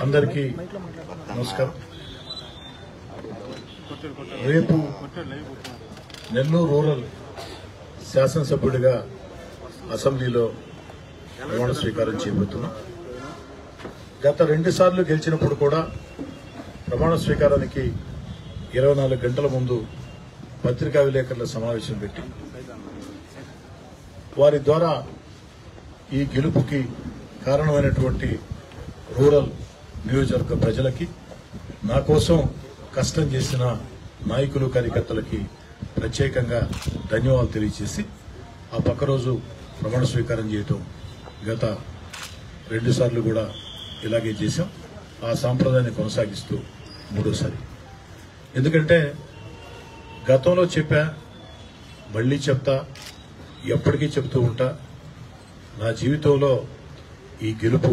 అందరికీ నమస్కారం. రేపు నెల్లూరు రూరల్ శాసనసభ్యుడిగా అసెంబ్లీలో ప్రమాణ స్వీకారం చేయబోతున్నాం. గత 2 సార్లు గెలిచినప్పుడు కూడా ప్రమాణ స్వీకారానికి 24 గంటల ముందు పత్రికా విలేకరుల సమావేశం పెట్టి వారి ద్వారా ఈ గెలుపుకి కారణమైనటువంటి రూరల్ నియోజకవర్గ ప్రజలకి, నా కోసం కష్టం చేసిన నాయకులు కార్యకర్తలకి ప్రత్యేకంగా ధన్యవాదాలు తెలియజేసి ఆ పక్క రోజు ప్రమాణ స్వీకారం చేయటం గత 2 సార్లు కూడా ఇలాగే చేశాం. ఆ సాంప్రదాయాన్ని కొనసాగిస్తూ 3వసారి. ఎందుకంటే గతంలో చెప్పా, మళ్లీ చెప్తా, ఎప్పటికీ చెప్తూ ఉంటా, నా జీవితంలో ఈ గెలుపు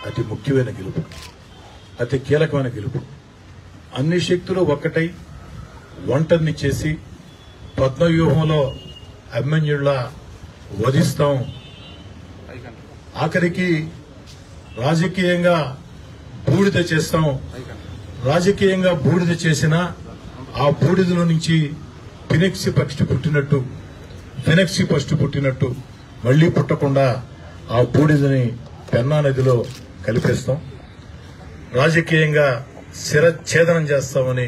అతి ముఖ్యమైన గెలుపు, అతి కీలకమైన గెలుపు. అన్ని శక్తులు ఒక్కటై ఒంటరిని చేసి పద్మవ్యూహంలో అభిమన్యుళ్ళ వధిస్తాం. ఆఖరికి రాజకీయంగా బూడిద చేస్తాం. రాజకీయంగా బూడిద చేసినా ఆ బూడిదలో నుంచి ఫినిక్స్ ఫస్ట్ పుట్టినట్టు మళ్లీ పుట్టకుండా ఆ బూడిదని పెన్నా నదిలో కలిపేస్తాం. రాజకీయంగా శిరఛేదనం చేస్తామని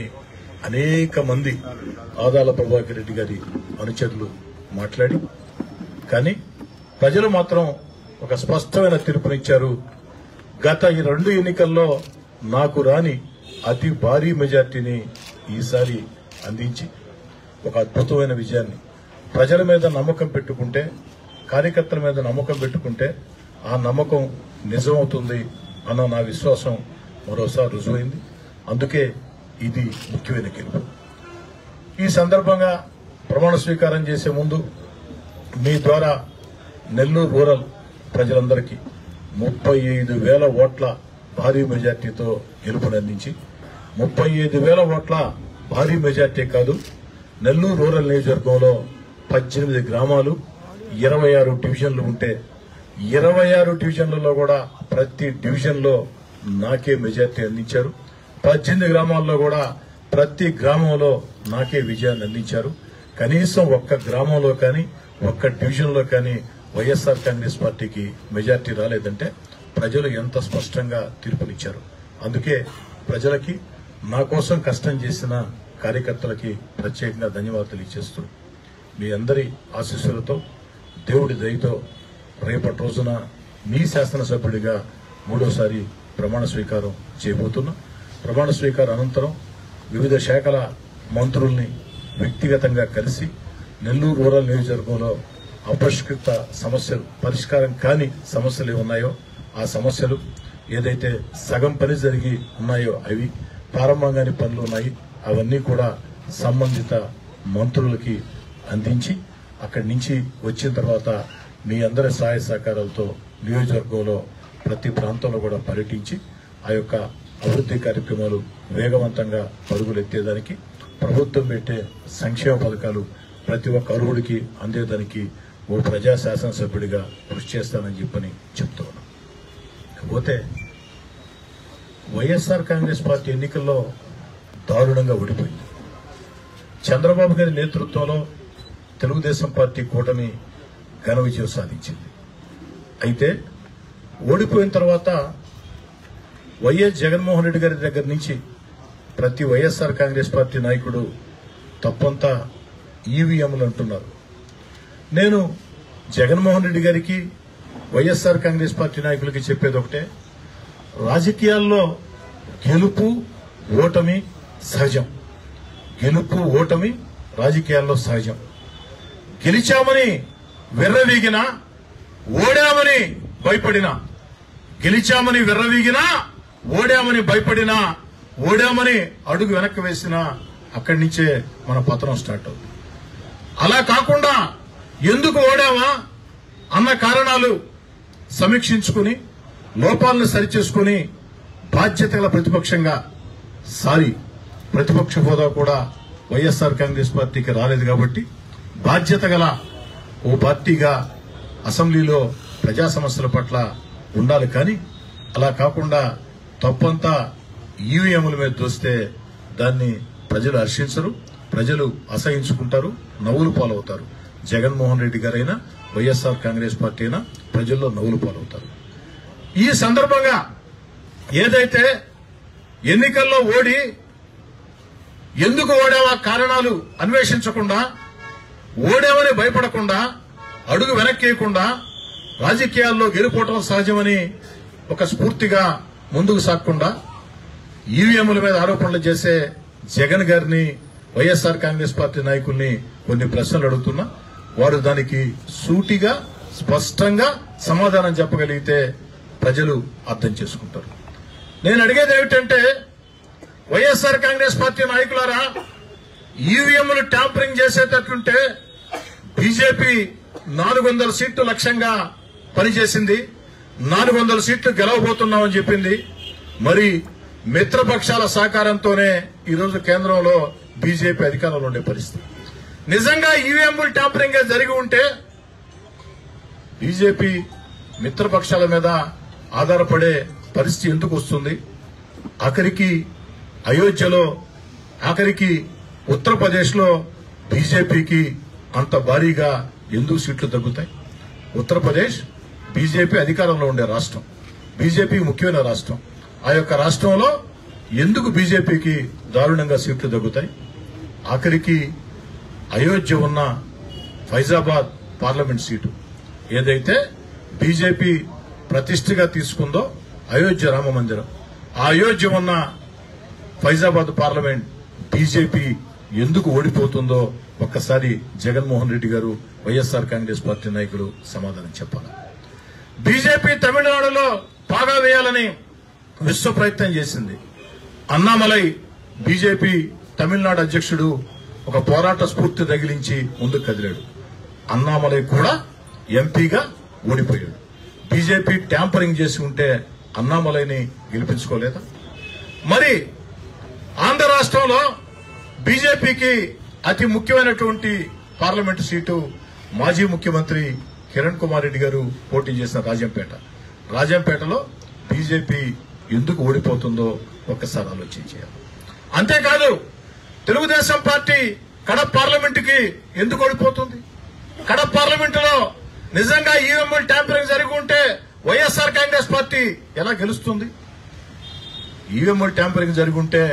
అనేక మంది ఆదాల ప్రభాకర్ రెడ్డి గారి అనుచరులు మాట్లాడి, కానీ ప్రజలు మాత్రం ఒక స్పష్టమైన తీర్పునిచ్చారు. గత ఈ 2 ఎన్నికల్లో నాకు రాని అతి భారీ మెజార్టీని ఈసారి అందించి ఒక అద్భుతమైన విజయాన్ని, ప్రజల మీద నమ్మకం పెట్టుకుంటే, కార్యకర్తల మీద నమ్మకం పెట్టుకుంటే ఆ నమ్మకం నిజమవుతుంది అన్న నా విశ్వాసం మరోసారి రుజువైంది. అందుకే ఇది ముఖ్యమైన గెలుపు. ఈ సందర్భంగా ప్రమాణ స్వీకారం చేసే ముందు మీ ద్వారా నెల్లూరు రూరల్ ప్రజలందరికీ 35,000 ఓట్ల భారీ మెజార్టీతో గెలుపునందించి, 35,000 ఓట్ల భారీ మెజార్టీ కాదు, నెల్లూరు రూరల్ నియోజకవర్గంలో 18 గ్రామాలు, 26 డివిజన్లు ఉంటే 26 డివిజన్లలో కూడా ప్రతి డివిజన్లో నాకే మెజార్టీ అందించారు. 18 గ్రామాల్లో కూడా ప్రతి గ్రామంలో నాకే విజయాన్ని అందించారు. కనీసం ఒక్క గ్రామంలో కానీ ఒక్క డివిజన్లో కానీ వైఎస్ఆర్ కాంగ్రెస్ పార్టీకి మెజార్టీ రాలేదంటే ప్రజలు ఎంత స్పష్టంగా తీర్పునిచ్చారు. అందుకే ప్రజలకి, నా కోసం కష్టం చేసిన కార్యకర్తలకి ప్రత్యేకంగా ధన్యవాదాలు తెలియజేస్తూ, మీ అందరి ఆశీస్సులతో, దేవుడి దయతో రేపటి రోజున మీ శాసనసభ్యుడిగా 3వసారి ప్రమాణ స్వీకారం చేయబోతున్నా. ప్రమాణ స్వీకారం అనంతరం వివిధ శాఖల మంత్రుల్ని వ్యక్తిగతంగా కలిసి నెల్లూరు రూరల్ నియోజకవర్గంలో అపరిష్కృత సమస్యలు, పరిష్కారం కాని సమస్యలు ఉన్నాయో ఆ సమస్యలు, ఏదైతే సగం పని జరిగి ఉన్నాయో అవి, ప్రారంభంగాని పనులు ఉన్నాయి అవన్నీ కూడా సంబంధిత మంత్రులకి అందించి, అక్కడి నుంచి వచ్చిన తర్వాత మీ అందరి సహాయ సహకారాలతో నియోజకవర్గంలో ప్రతి ప్రాంతంలో కూడా పర్యటించి ఆ యొక్క అభివృద్ది కార్యక్రమాలు వేగవంతంగా పరుగులెత్తేదానికి, ప్రభుత్వం పెట్టే సంక్షేమ పథకాలు ప్రతి ఒక్క అర్హుడికి అందేదానికి ఓ ప్రజా శాసనసభ్యుడిగా కృషి చేస్తానని చెప్పని చెప్తూ ఉన్నాం. కాకపోతే వైఎస్ఆర్ కాంగ్రెస్ పార్టీ ఎన్నికల్లో దారుణంగా ఓడిపోయింది. చంద్రబాబు గారి నేతృత్వంలో తెలుగుదేశం పార్టీ కూటమి ఘన విజయం సాధించింది. అయితే ఓడిపోయిన తర్వాత వైఎస్ జగన్మోహన్ రెడ్డి గారి దగ్గర నుంచి ప్రతి వైఎస్ఆర్ కాంగ్రెస్ పార్టీ నాయకుడు తప్పంతా ఈవీఎంలు అంటున్నారు. నేను జగన్మోహన్ రెడ్డి గారికి, వైఎస్ఆర్ కాంగ్రెస్ పార్టీ నాయకులకి చెప్పేది ఒకటే, రాజకీయాల్లో గెలుపు ఓటమి సహజం. గెలుపు ఓటమి రాజకీయాల్లో సహజం. గెలిచామని విర్రవీగినా, ఓడామని భయపడినా, గెలిచామని విర్రవీగినా, ఓడామని భయపడినా, ఓడామని అడుగు వెనక్కి వేసినా అక్కడి నుంచే మన పతనం స్టార్ట్ అవుతుంది. అలా కాకుండా ఎందుకు ఓడామా అన్న కారణాలు సమీక్షించుకుని, లోపాలను సరిచేసుకుని, బాధ్యత గల ప్రతిపక్షంగా, ప్రతిపక్ష హోదా కూడా వైఎస్ఆర్ కాంగ్రెస్ పార్టీకి రాలేదు కాబట్టి బాధ్యత గల ఓ పార్టీగా అసెంబ్లీలో ప్రజా సమస్యల పట్ల ఉండాలి. కానీ అలా కాకుండా తప్పంతా ఈవీఎంల మీద దోస్తే దాన్ని ప్రజలు హర్షించరు, ప్రజలు అసహించుకుంటారు, నవ్వులు పాలవుతారు. జగన్మోహన్ రెడ్డి గారైనా వైఎస్ఆర్ కాంగ్రెస్ పార్టీ అయినా ప్రజల్లో నవ్వులు పాలవుతారు. ఈ సందర్భంగా ఏదైతే ఎన్నికల్లో ఓడి ఎందుకు ఓడావా కారణాలు అన్వేషించకుండా, ఓడావని భయపడకుండా, అడుగు వెనక్కేయకుండా రాజకీయాల్లో గెలుపోవటం సహజమని ఒక స్ఫూర్తిగా ముందుకు సాగకుండా ఈవీఎంల మీద ఆరోపణలు చేసే జగన్ గారిని, వైఎస్ఆర్ కాంగ్రెస్ పార్టీ నాయకుల్ని కొన్ని ప్రశ్నలు అడుగుతున్నా వారు దానికి సూటిగా స్పష్టంగా సమాధానం చెప్పగలిగితే ప్రజలు అర్థం చేసుకుంటారు. నేను అడిగేది ఏమిటంటే, వైఎస్ఆర్ కాంగ్రెస్ పార్టీ నాయకులారా, ఈవీఎంలు ట్యాంపరింగ్ చేసేటట్లుంటే బీజేపీ 400 సీట్లు లక్ష్యంగా పనిచేసింది, 400 సీట్లు గెలవబోతున్నామని చెప్పింది. మరి మిత్రపక్షాల సహకారంతోనే ఈరోజు కేంద్రంలో బీజేపీ అధికారంలో ఉండే పరిస్థితి. నిజంగా ఈవీఎంలు ట్యాంపరింగ్ జరిగి ఉంటే బీజేపీ మిత్రపక్షాల మీద ఆధారపడే పరిస్థితి ఎందుకు వస్తుంది? ఆఖరికి అయోధ్యలో, ఆఖరికి ఉత్తరప్రదేశ్ లో బీజేపీకి అంత భారీగా ఎందుకు సీట్లు తగ్గుతాయి? ఉత్తరప్రదేశ్ బీజేపీ అధికారంలో ఉండే రాష్ట్రం, బీజేపీ ముఖ్యమైన రాష్ట్రం. ఆ యొక్క రాష్ట్రంలో ఎందుకు బీజేపీకి దారుణంగా సీట్లు తగ్గుతాయి? ఆఖరికి అయోధ్య ఉన్న ఫైజాబాద్ పార్లమెంట్ సీటు ఏదైతే బీజేపీ ప్రతిష్టగా తీసుకుందో, అయోధ్య రామ మందిరం, ఆ అయోధ్య ఉన్న ఫైజాబాద్ పార్లమెంట్ బీజేపీ ఎందుకు ఓడిపోతుందో ఒక్కసారి జగన్మోహన్ రెడ్డి గారు, వైఎస్ఆర్ కాంగ్రెస్ పార్టీ నాయకులు సమాధానం చెప్పాలి. బీజేపీ తమిళనాడులో పాగా వేయాలని విశ్వ ప్రయత్నం చేసింది. అన్నామలై బీజేపీ తమిళనాడు అధ్యక్షుడు ఒక పోరాట స్ఫూర్తి తగిలించి ముందుకు కదిలాడు. అన్నామలై కూడా ఎంపీగా ఓడిపోయాడు. బీజేపీ ట్యాంపరింగ్ చేసి ఉంటే అన్నామలైని గెలిపించుకోలేదా? మరి ఆంధ్ర రాష్ట్రంలో బీజేపీకి అతి ముఖ్యమైనటువంటి పార్లమెంటు సీటు మాజీ ముఖ్యమంత్రి కిరణ్ కుమార్ రెడ్డి గారు పోటీ చేసిన రాజంపేటలో బీజేపీ ఎందుకు ఓడిపోతుందో ఒక్కసారి ఆలోచించారు. అంతేకాదు, తెలుగుదేశం పార్టీ కడప పార్లమెంటుకి ఎందుకు ఓడిపోతుంది? కడప పార్లమెంటులో నిజంగా ఈవీఎంలు ట్యాంపరింగ్ జరిగి ఉంటే వైఎస్ఆర్ కాంగ్రెస్ పార్టీ ఎలా గెలుస్తుంది? ఈవీఎంలు ట్యాంపరింగ్ జరిగి ఉంటే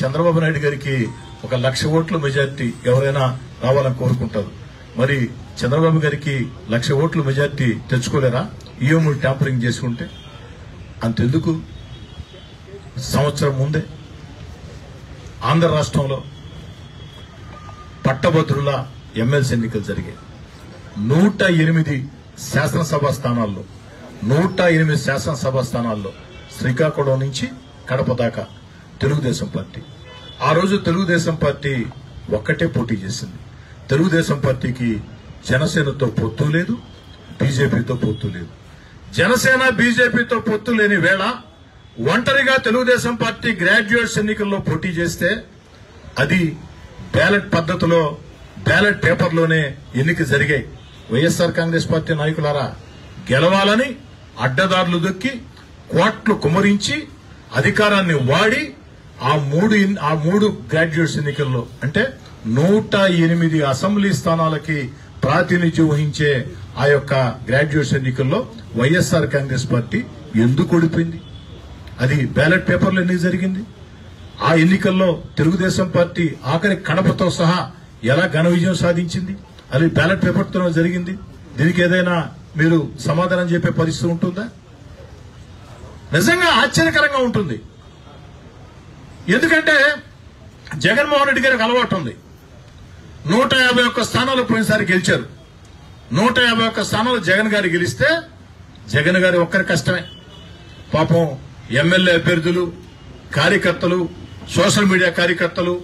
చంద్రబాబు నాయుడు గారికి 1,00,000 ఓట్ల మెజార్టీ ఎవరైనా రావాలని కోరుకుంటారు. మరి చంద్రబాబు గారికి 1,00,000 ఓట్ల మెజార్టీ తెచ్చుకోలేరా ఈవీఎంలు ట్యాంపరింగ్ చేసుకుంటే? అంతెందుకు, సంవత్సరం ముందే ఆంధ్ర రాష్ట్రంలో పట్టభద్రుల ఎమ్మెల్సీ ఎన్నికలు జరిగాయి. 108 శాసనసభ స్థానాల్లో శ్రీకాకుళం నుంచి కడప దాకా తెలుగుదేశం పార్టీ. ఆ రోజు తెలుగుదేశం పార్టీ ఒక్కటే పోటీ చేసింది. తెలుగుదేశం పార్టీకి జనసేనతో పొత్తు లేదు, బీజేపీతో పొత్తు లేదు. జనసేన బీజేపీతో పొత్తు లేని వేళ ఒంటరిగా తెలుగుదేశం పార్టీ గ్రాడ్యుయేట్స్ ఎన్నికల్లో పోటీ చేస్తే అది బ్యాలెట్ పద్ధతిలో, బ్యాలెట్ పేపర్లోనే ఎన్నిక జరిగాయి. వైఎస్ఆర్ కాంగ్రెస్ పార్టీ నాయకులారా, గెలవాలని అడ్డదారులు దొక్కి కోట్లు కుమరించి అధికారాన్ని వాడి ఆ మూడు గ్రాడ్యుయేట్స్ ఎన్నికల్లో అంటే 108 అసెంబ్లీ స్థానాలకి ప్రాతినిధ్యం వహించే ఆ యొక్క గ్రాడ్యుయేట్స్ ఎన్నికల్లో వైఎస్ఆర్ కాంగ్రెస్ పార్టీ ఎందుకు ఓడిపోయింది? అది బ్యాలెట్ పేపర్లో ఎన్నిక జరిగింది. ఆ ఎన్నికల్లో తెలుగుదేశం పార్టీ ఆఖరి కడపతో సహా ఎలా ఘన విజయం సాధించింది? అది బ్యాలెట్ పేపర్తో జరిగింది. దీనికి ఏదైనా మీరు సమాధానం చెప్పే పరిస్థితి ఉంటుందా? నిజంగా ఆశ్చర్యకరంగా ఉంటుంది. ఎందుకంటే జగన్మోహన్ రెడ్డి గారికి అలవాటు ఉంది. 151 స్థానాలు పోయినసారి గెలిచారు. 151 స్థానాలు జగన్ గారు గెలిస్తే జగన్ గారి ఒక్కరి కష్టమే. పాపం ఎమ్మెల్యే అభ్యర్థులు, కార్యకర్తలు, సోషల్ మీడియా కార్యకర్తలు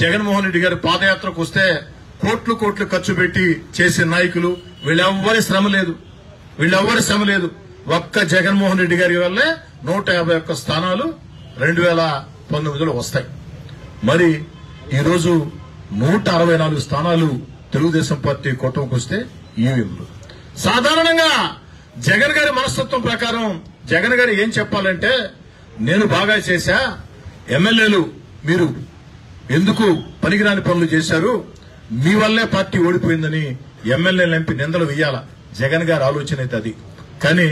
జగన్మోహన్ రెడ్డి గారి పాదయాత్రకు వస్తే కోట్లు ఖర్చు పెట్టి చేసే నాయకులు వీళ్ళెవ్వరి శ్రమ లేదు. ఒక్క జగన్మోహన్ రెడ్డి గారి వల్లే 151 స్థానాలు 2019లో వస్తాయి. మరి ఈరోజు 164 స్థానాలు తెలుగుదేశం పార్టీ కూటమికి వస్తే ఈవీఎంలు, సాధారణంగా జగన్ గారి మనస్తత్వం ప్రకారం జగన్ గారు ఏం చెప్పాలంటే, నేను బాగా చేశా, ఎమ్మెల్యేలు మీరు ఎందుకు పనికిరాని పనులు చేశారు, మీ వల్లే పార్టీ ఓడిపోయిందని ఎమ్మెల్యేలు ఎంపీ నిందలు వేయాల. జగన్ గారి ఆలోచన అయితే అది. కానీ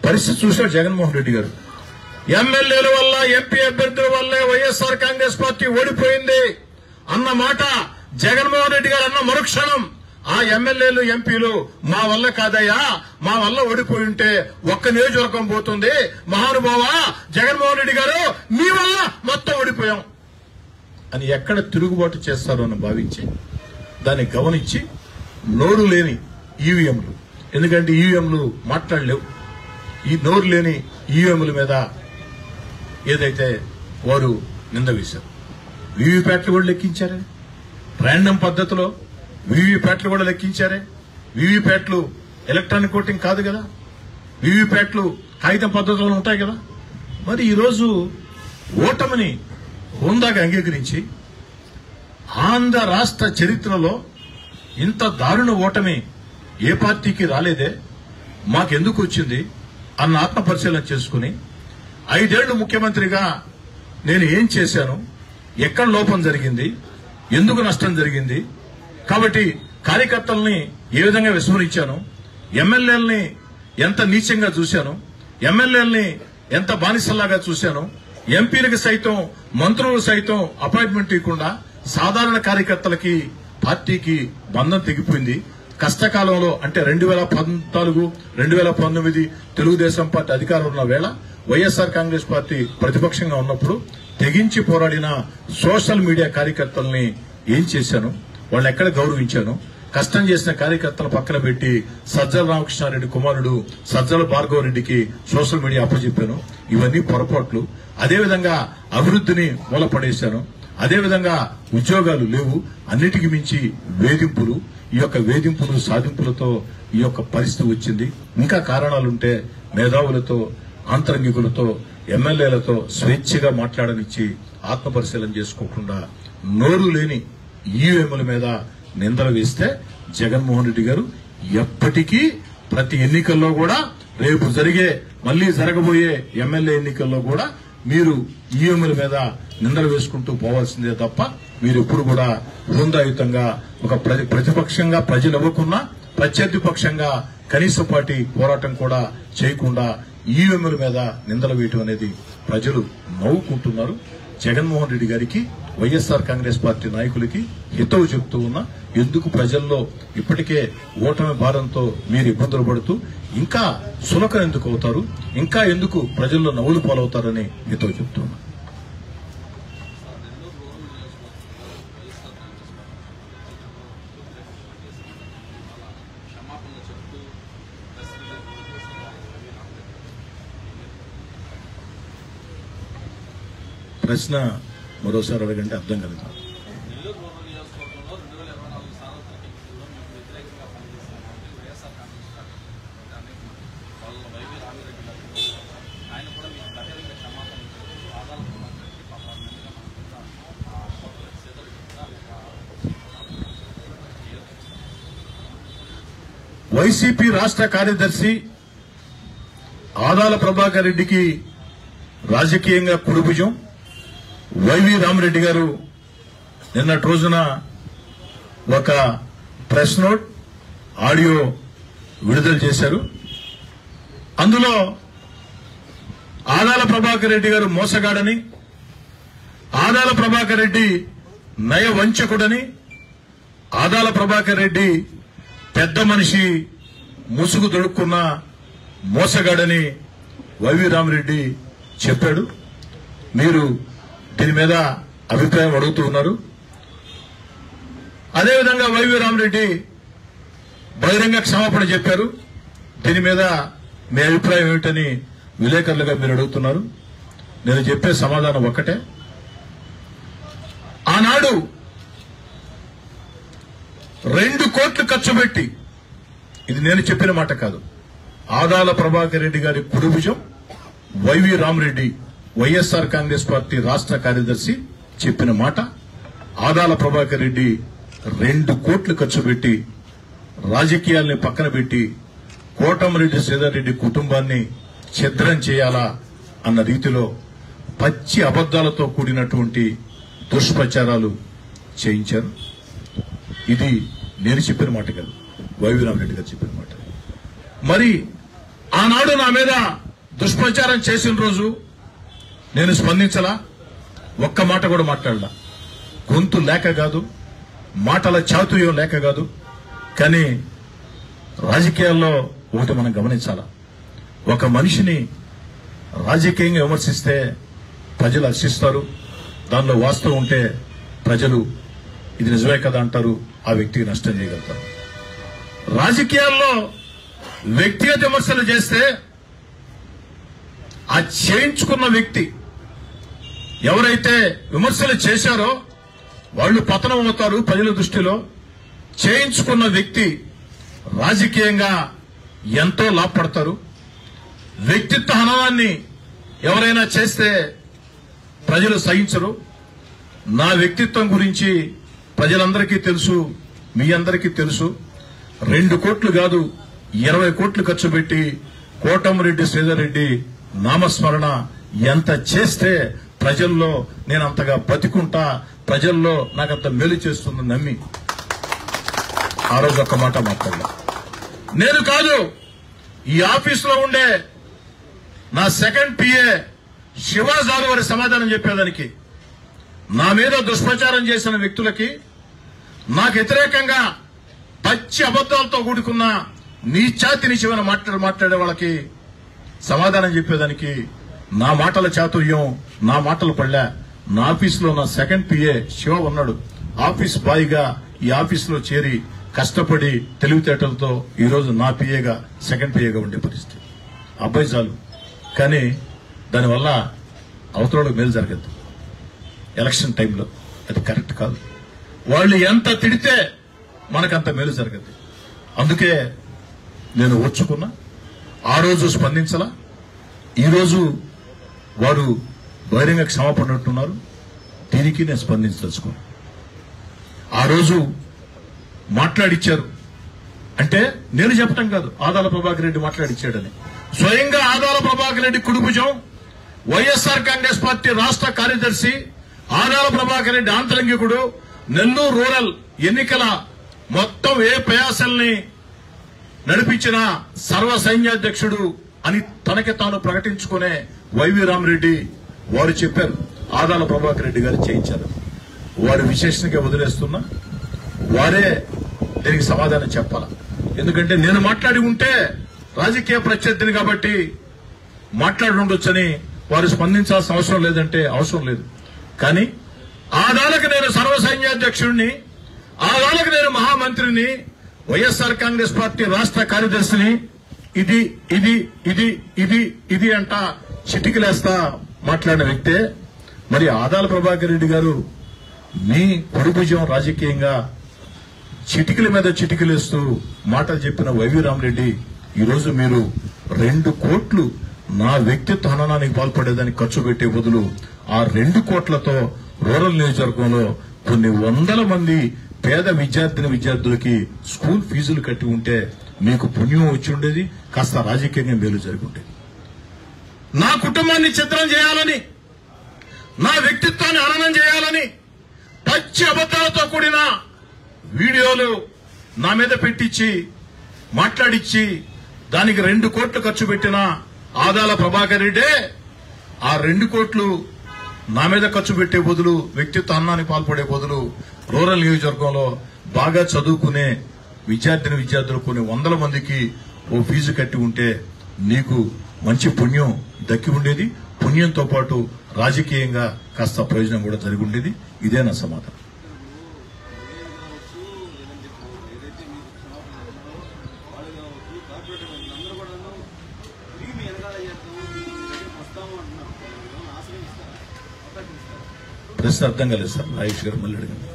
పరిస్థితి చూశాడు జగన్మోహన్ రెడ్డి గారు. ఎమ్మెల్యేల వల్ల, ఎంపీ అభ్యర్థుల వల్లే వైఎస్ఆర్ కాంగ్రెస్ పార్టీ ఓడిపోయింది అన్న మాట జగన్మోహన్ రెడ్డి గారు అన్న మరుక్షణం ఆ ఎమ్మెల్యేలు, ఎంపీలు మా వల్ల కాదయ్యా, మా వల్ల ఓడిపోయి ఉంటే ఒక్క నియోజకవర్గం పోతుంది, మహానుభావ జగన్మోహన్ రెడ్డి గారు మీ వల్ల మొత్తం ఓడిపోయాం అని ఎక్కడ తిరుగుబాటు చేస్తారో అని భావించి దాన్ని గమనించి నోరు లేని ఈవీఎంలు, ఎందుకంటే ఈవీఎంలు మాట్లాడలేవు, ఈ నోరు లేని ఈవీఎంల మీద ఏదైతే వారు నింద వేశారు. వీవీప్యాట్లు కూడా లెక్కించారే, ర్యాండమ్ పద్ధతిలో వీవీప్యాట్లు కూడా లెక్కించారే. వీవీప్యాట్లు ఎలక్ట్రానిక్ ఓటింగ్ కాదు కదా, వీవీప్యాట్లు కాగితం పద్ధతిలో ఉంటాయి కదా. మరి ఈరోజు ఓటమిని హోందాగా అంగీకరించి ఆంధ్ర రాష్ట్ర చరిత్రలో ఇంత దారుణ ఓటమి ఏ పార్టీకి రాలేదే, మాకెందుకు వచ్చింది అన్న ఆత్మపరిశీలన చేసుకుని 5 ఏళ్లు ముఖ్యమంత్రిగా నేను ఏం చేశాను, ఎక్కడ లోపం జరిగింది, ఎందుకు నష్టం జరిగింది, కాబట్టి కార్యకర్తల్ని ఏ విధంగా విస్మరించాను, ఎమ్మెల్యేలని ఎంత నీచంగా చూశాను, ఎమ్మెల్యేలని ఎంత బానిసల్లాగా చూశాను, ఎంపీలకు సైతం మంత్రులు సైతం అపాయింట్మెంట్ ఇవ్వకుండా సాధారణ కార్యకర్తలకి పార్టీకి బంధం తెగిపోయింది. కష్టకాలంలో అంటే 2014, 2019 తెలుగుదేశం పార్టీ అధికారంలో ఉన్న వేళ వైఎస్ఆర్ కాంగ్రెస్ పార్టీ ప్రతిపక్షంగా ఉన్నప్పుడు తెగించి పోరాడిన సోషల్ మీడియా కార్యకర్తల్ని ఏం చేశాను, వాళ్ళని ఎక్కడ గౌరవించాను, కష్టం చేసిన కార్యకర్తల పక్కన పెట్టి సజ్జల రామకృష్ణారెడ్డి కుమారుడు సజ్జల భార్గవ రెడ్డికి సోషల్ మీడియా అప్పచెప్పాను. ఇవన్నీ పొరపాట్లు. అదేవిధంగా అభివృద్ధిని మూలపడేశాను. అదేవిధంగా ఉద్యోగాలు లేవు. అన్నిటికీ మించి వేధింపులు, ఈ యొక్క వేధింపులు సాధింపులతో ఈ యొక్క పరిస్థితి వచ్చింది. ఇంకా కారణాలుంటే మేధావులతో, ఆంతరంగికులతో, ఎమ్మెల్యేలతో స్వేచ్ఛగా మాట్లాడనిచ్చి ఆత్మపరిశీలన చేసుకోకుండా నోరు లేని ఈవీఎంల మీద నిందలు వేస్తే జగన్మోహన్ రెడ్డి గారు ఎప్పటికీ ప్రతి ఎన్నికల్లో కూడా, రేపు మళ్లీ జరగబోయే ఎమ్మెల్యే ఎన్నికల్లో కూడా మీరు ఈవీఎంల మీద నిందలు వేసుకుంటూ పోవాల్సిందే తప్ప మీరు ఎప్పుడు కూడా హోందాయుతంగా ఒక ప్రతిపక్షంగా ప్రజలు ఇవ్వకున్నా ప్రత్యర్థి పక్షంగా కనీస పార్టీ పోరాటం కూడా చేయకుండా ఈవీఎంల మీద నిందలు వేయటం అనేది ప్రజలు నవ్వుకుంటున్నారు. జగన్మోహన్ రెడ్డి గారికి, వైఎస్ఆర్ కాంగ్రెస్ పార్టీ నాయకులకి హితవు చెప్తూ ఉన్నా, ఎందుకు ప్రజల్లో ఇప్పటికే ఓటమి భారంతో మీరు ఇబ్బందులు పడుతూ ఇంకా సులకన ఎందుకు అవుతారు, ఇంకా ఎందుకు ప్రజల్లో నవ్వులు పాలవుతారని హితవు చెప్తూ ఉన్నా. ప్రశ్న మరోసారి అడగండి, అర్థం కలుగుతుంది. వైసీపీ రాష్ట్ర కార్యదర్శి ఆదాల ప్రభాకర్ రెడ్డికి రాజకీయంగా కుడిభుజం వైవి రామరెడ్డి గారు నిన్నటి రోజున ఒక ప్రెస్ నోట్, ఆడియో విడుదల చేశారు. అందులో ఆదాల ప్రభాకర్ రెడ్డి గారు మోసగాడని, ఆదాల ప్రభాకర్ రెడ్డి నయవంచకుడని, ఆదాల ప్రభాకర్ రెడ్డి పెద్ద మనిషి ముసుగు దొడుక్కున్న మోసగాడని వైవి రామరెడ్డి చెప్పాడు. మీరు దీని మీద అభిప్రాయం అడుగుతూ ఉన్నారు. అదేవిధంగా వైవి రామరెడ్డి బహిరంగ క్షమాపణ చెప్పారు. దీని మీద మీ అభిప్రాయం ఏమిటని విలేకరులుగా మీరు అడుగుతున్నారు. నేను చెప్పే సమాధానం ఒక్కటే, ఆనాడు 2 కోట్లు ఖర్చు పెట్టి, ఇది నేను చెప్పిన మాట కాదు, ఆదాల ప్రభాకర్ రెడ్డి గారి కుడిభుజం వైవి రామరెడ్డి వైఎస్ఆర్ కాంగ్రెస్ పార్టీ రాష్ట్ర కార్యదర్శి చెప్పిన మాట. ఆదాల ప్రభాకర్ రెడ్డి 2 కోట్లు ఖర్చు పెట్టి రాజకీయాల్ని పక్కన పెట్టి కోటమిరెడ్డి శ్రీధర్ రెడ్డి కుటుంబాన్ని ఛిద్రం చేయాలా అన్న రీతిలో పచ్చి అబద్దాలతో కూడినటువంటి దుష్ప్రచారాలు చేయించారు. ఇది నేను చెప్పిన మాట కాదు, వైవి రామరెడ్డి గారు చెప్పిన మాట. మరి ఆనాడు నా మీద దుష్ప్రచారం చేసిన రోజు నేను స్పందించలా, ఒక్క మాట కూడా మాట్లాడలా. గొంతు లేక కాదు, మాటల చాతుర్యం లేక కాదు. కానీ రాజకీయాల్లో ఒకటి మనం గమనించాలా, ఒక మనిషిని రాజకీయంగా విమర్శిస్తే ప్రజలు హర్షిస్తారు, దానిలో వాస్తవం ఉంటే ప్రజలు ఇది నిజమే కదా అంటారు, ఆ వ్యక్తికి నష్టం చేయగలుగుతారు. రాజకీయాల్లో వ్యక్తిగత విమర్శలు చేస్తే ఆ చేయించుకున్న వ్యక్తి ఎవరైతే విమర్శలు చేశారో వాళ్ళు పతనం అవుతారు ప్రజల దృష్టిలో. చేయించుకున్న వ్యక్తి రాజకీయంగా ఎంతో లాభపడతారు. వ్యక్తిత్వ హననాన్ని ఎవరైనా చేస్తే ప్రజలు సహించరు. నా వ్యక్తిత్వం గురించి ప్రజలందరికీ తెలుసు, మీ అందరికీ తెలుసు. 2 కోట్లు కాదు 20 కోట్లు ఖర్చు పెట్టి కోటమిరెడ్డి శ్రీధర్ రెడ్డి నామస్మరణ ఎంత చేస్తే ప్రజల్లో నేను అంతగా బతికుంటా, ప్రజల్లో నాకంత మేలు చేస్తుందని నమ్మి ఆ రోజు ఒక్క మాట మాట్లాడలా. నేను కాదు, ఈ ఆఫీసులో ఉండే నా సెకండ్ పిఏ శివాజాలు వారి సమాధానం చెప్పేదానికి, నా మీద దుష్ప్రచారం చేసిన వ్యక్తులకి, నాకు వ్యతిరేకంగా పచ్చి అబద్దాలతో కూడుకున్న నీచాతి నిచమైన మాట్లాడే వాళ్ళకి సమాధానం చెప్పేదానికి నా మాటల చాతుర్యం, నా మాటలు పడలే. నా ఆఫీసులో నా సెకండ్ పిఏ శివ ఉన్నాడు. ఆఫీస్ బాయ్ గా ఈ ఆఫీసులో చేరి కష్టపడి తెలివితేటలతో ఈరోజు నా పిఏగా సెకండ్ పిఏగా ఉండే పరిస్థితి. అబ్బాయి చాలు, కానీ దానివల్ల అవతలకు మేలు జరగదు. ఎలక్షన్ టైంలో అది కరెక్ట్ కాదు. వాళ్ళు ఎంత తిడితే మనకంత మేలు జరగదు. అందుకే నేను ఓర్చుకున్నా. ఆ రోజు స్పందించలా. ఈరోజు వారు బహిరంగ క్షమాపడినట్టున్నారు. దీనికి నేను స్పందించదలుచుకున్నాను. ఆ రోజు మాట్లాడిచ్చారు అంటే నేను చెప్పటం కాదు, ఆదాల ప్రభాకర్ రెడ్డి మాట్లాడిచ్చాడని. స్వయంగా ఆదాల ప్రభాకర్ రెడ్డి కుడిభుజం, వైఎస్ఆర్ కాంగ్రెస్ పార్టీ రాష్ట్ర కార్యదర్శి ఆదాల ప్రభాకర్ రెడ్డి ఆంతరంగికుడు, నెల్లూరు రూరల్ ఎన్నికల మొత్తం ఏ ప్రయాసల్ని నడిపించిన సర్వ సైన్యాధ్యక్షుడు అని తనకి తాను ప్రకటించుకునే వైవి రామరెడ్డి వారు చెప్పారు ఆదాల ప్రభాకర్ రెడ్డి గారు చేయించారు. వారి విశేషంగా వదిలేస్తున్నా, వారే దీనికి సమాధానం చెప్పాల. ఎందుకంటే నేను మాట్లాడి ఉంటే రాజకీయ ప్రత్యర్థిని కాబట్టి మాట్లాడి ఉండొచ్చని వారు స్పందించాల్సిన అవసరం లేదంటే అవసరం లేదు. కానీ ఆదాలకు నేను సర్వ సైన్యాధ్యక్షుడిని, ఆదాలకు నేను మహామంత్రిని, వైఎస్ఆర్ కాంగ్రెస్ పార్టీ రాష్ట్ర కార్యదర్శిని, ఇది ఇది ఇది ఇది ఇది అంట చిటికలేస్తా మాట్లాడిన వ్యక్తే. మరి ఆదాల ప్రభాకర్ రెడ్డి గారు మీ కుడిభుజం రాజకీయంగా చిటికల మీద చిటికలేస్తూ మాటలు చెప్పిన వైవి రామరెడ్డి, ఈరోజు మీరు 2 కోట్లు నా వ్యక్తిత్వ హననానికి పాల్పడేదానికి ఖర్చు పెట్టే బదులు ఆ 2 కోట్లతో రూరల్ నియోజకవర్గంలో కొన్ని వందల మంది పేద విద్యార్థులకి స్కూల్ ఫీజులు కట్టి ఉంటే మీకు పుణ్యం వచ్చి ఉండేది, కాస్త రాజకీయంగా మేలు జరిగి ఉండేది. నా కుటుంబాన్ని ఛిద్రం చేయాలని, నా వ్యక్తిత్వాన్ని హననం చేయాలని పచ్చి అబద్దాలతో కూడిన వీడియోలు నా మీద పెట్టించి మాట్లాడిచ్చి దానికి 2 కోట్లు ఖర్చు పెట్టిన ఆదాల ప్రభాకర్ రెడ్డే ఆ 2 కోట్లు నా మీద ఖర్చు పెట్టే బదులు, వ్యక్తిత్వ హననానికి పాల్పడే బదులు రూరల్ నియోజకవర్గంలో బాగా చదువుకునే విద్యార్థులు కొన్ని వందల మందికి ఓ ఫీజు కట్టి ఉంటే నీకు మంచి పుణ్యం దక్కి ఉండేది. పుణ్యంతో పాటు రాజకీయంగా కాస్త ప్రయోజనం కూడా జరిగి ఉండేది. ఇదే నా సమాధానం. ప్రశ్న అర్థం కాలేదు సార్. ఆయుష్ గారు మళ్ళీ అడిగారు.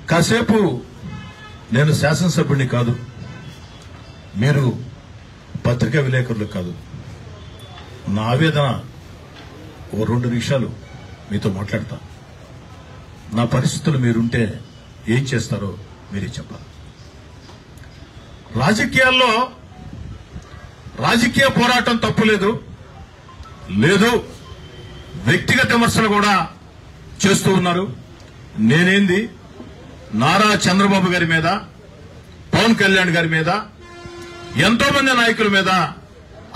కాసేపు నేను శాసనసభ్యుడిని కాదు, మీరు పత్రికా విలేకరులకు కాదు, నా ఆవేదన ఓ 2 నిమిషాలు మీతో మాట్లాడతా. నా పరిస్థితులు మీరుంటే ఏం చేస్తారో మీరే చెప్పాలి. రాజకీయాల్లో రాజకీయ పోరాటం తప్పులేదు, లేదు వ్యక్తిగత విమర్శలు కూడా చేస్తూ ఉన్నారు. నేనేంది నారా చంద్రబాబు గారి మీద, పవన్ కళ్యాణ్ గారి మీద, ఎంతో మంది నాయకుల మీద,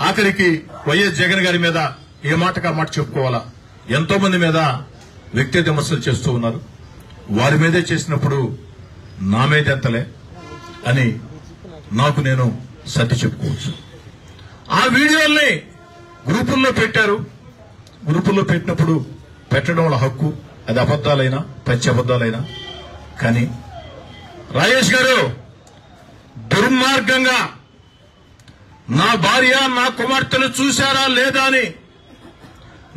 ఆఖరికి వైఎస్ జగన్ గారి మీద ఏ మాటగా మాట చెప్పుకోవాలా, ఎంతో మంది మీద వ్యక్తిగత విమర్శలు చేస్తూ ఉన్నారు. వారి మీదే చేసినప్పుడు నా మీద ఎంతలే అని నాకు నేను సర్ది చెప్పుకోవచ్చు. ఆ వీడియోల్ని గ్రూపుల్లో పెట్టారు. గ్రూపుల్లో పెట్టినప్పుడు పెట్టడం వాళ్ళ హక్కు, అది అబద్దాలైనా పచ్చి అబద్దాలైనా. కానీ రాజేష్ గారు దుర్మార్గంగా నా భార్య నా కుమార్తెను చూశారా లేదా అని,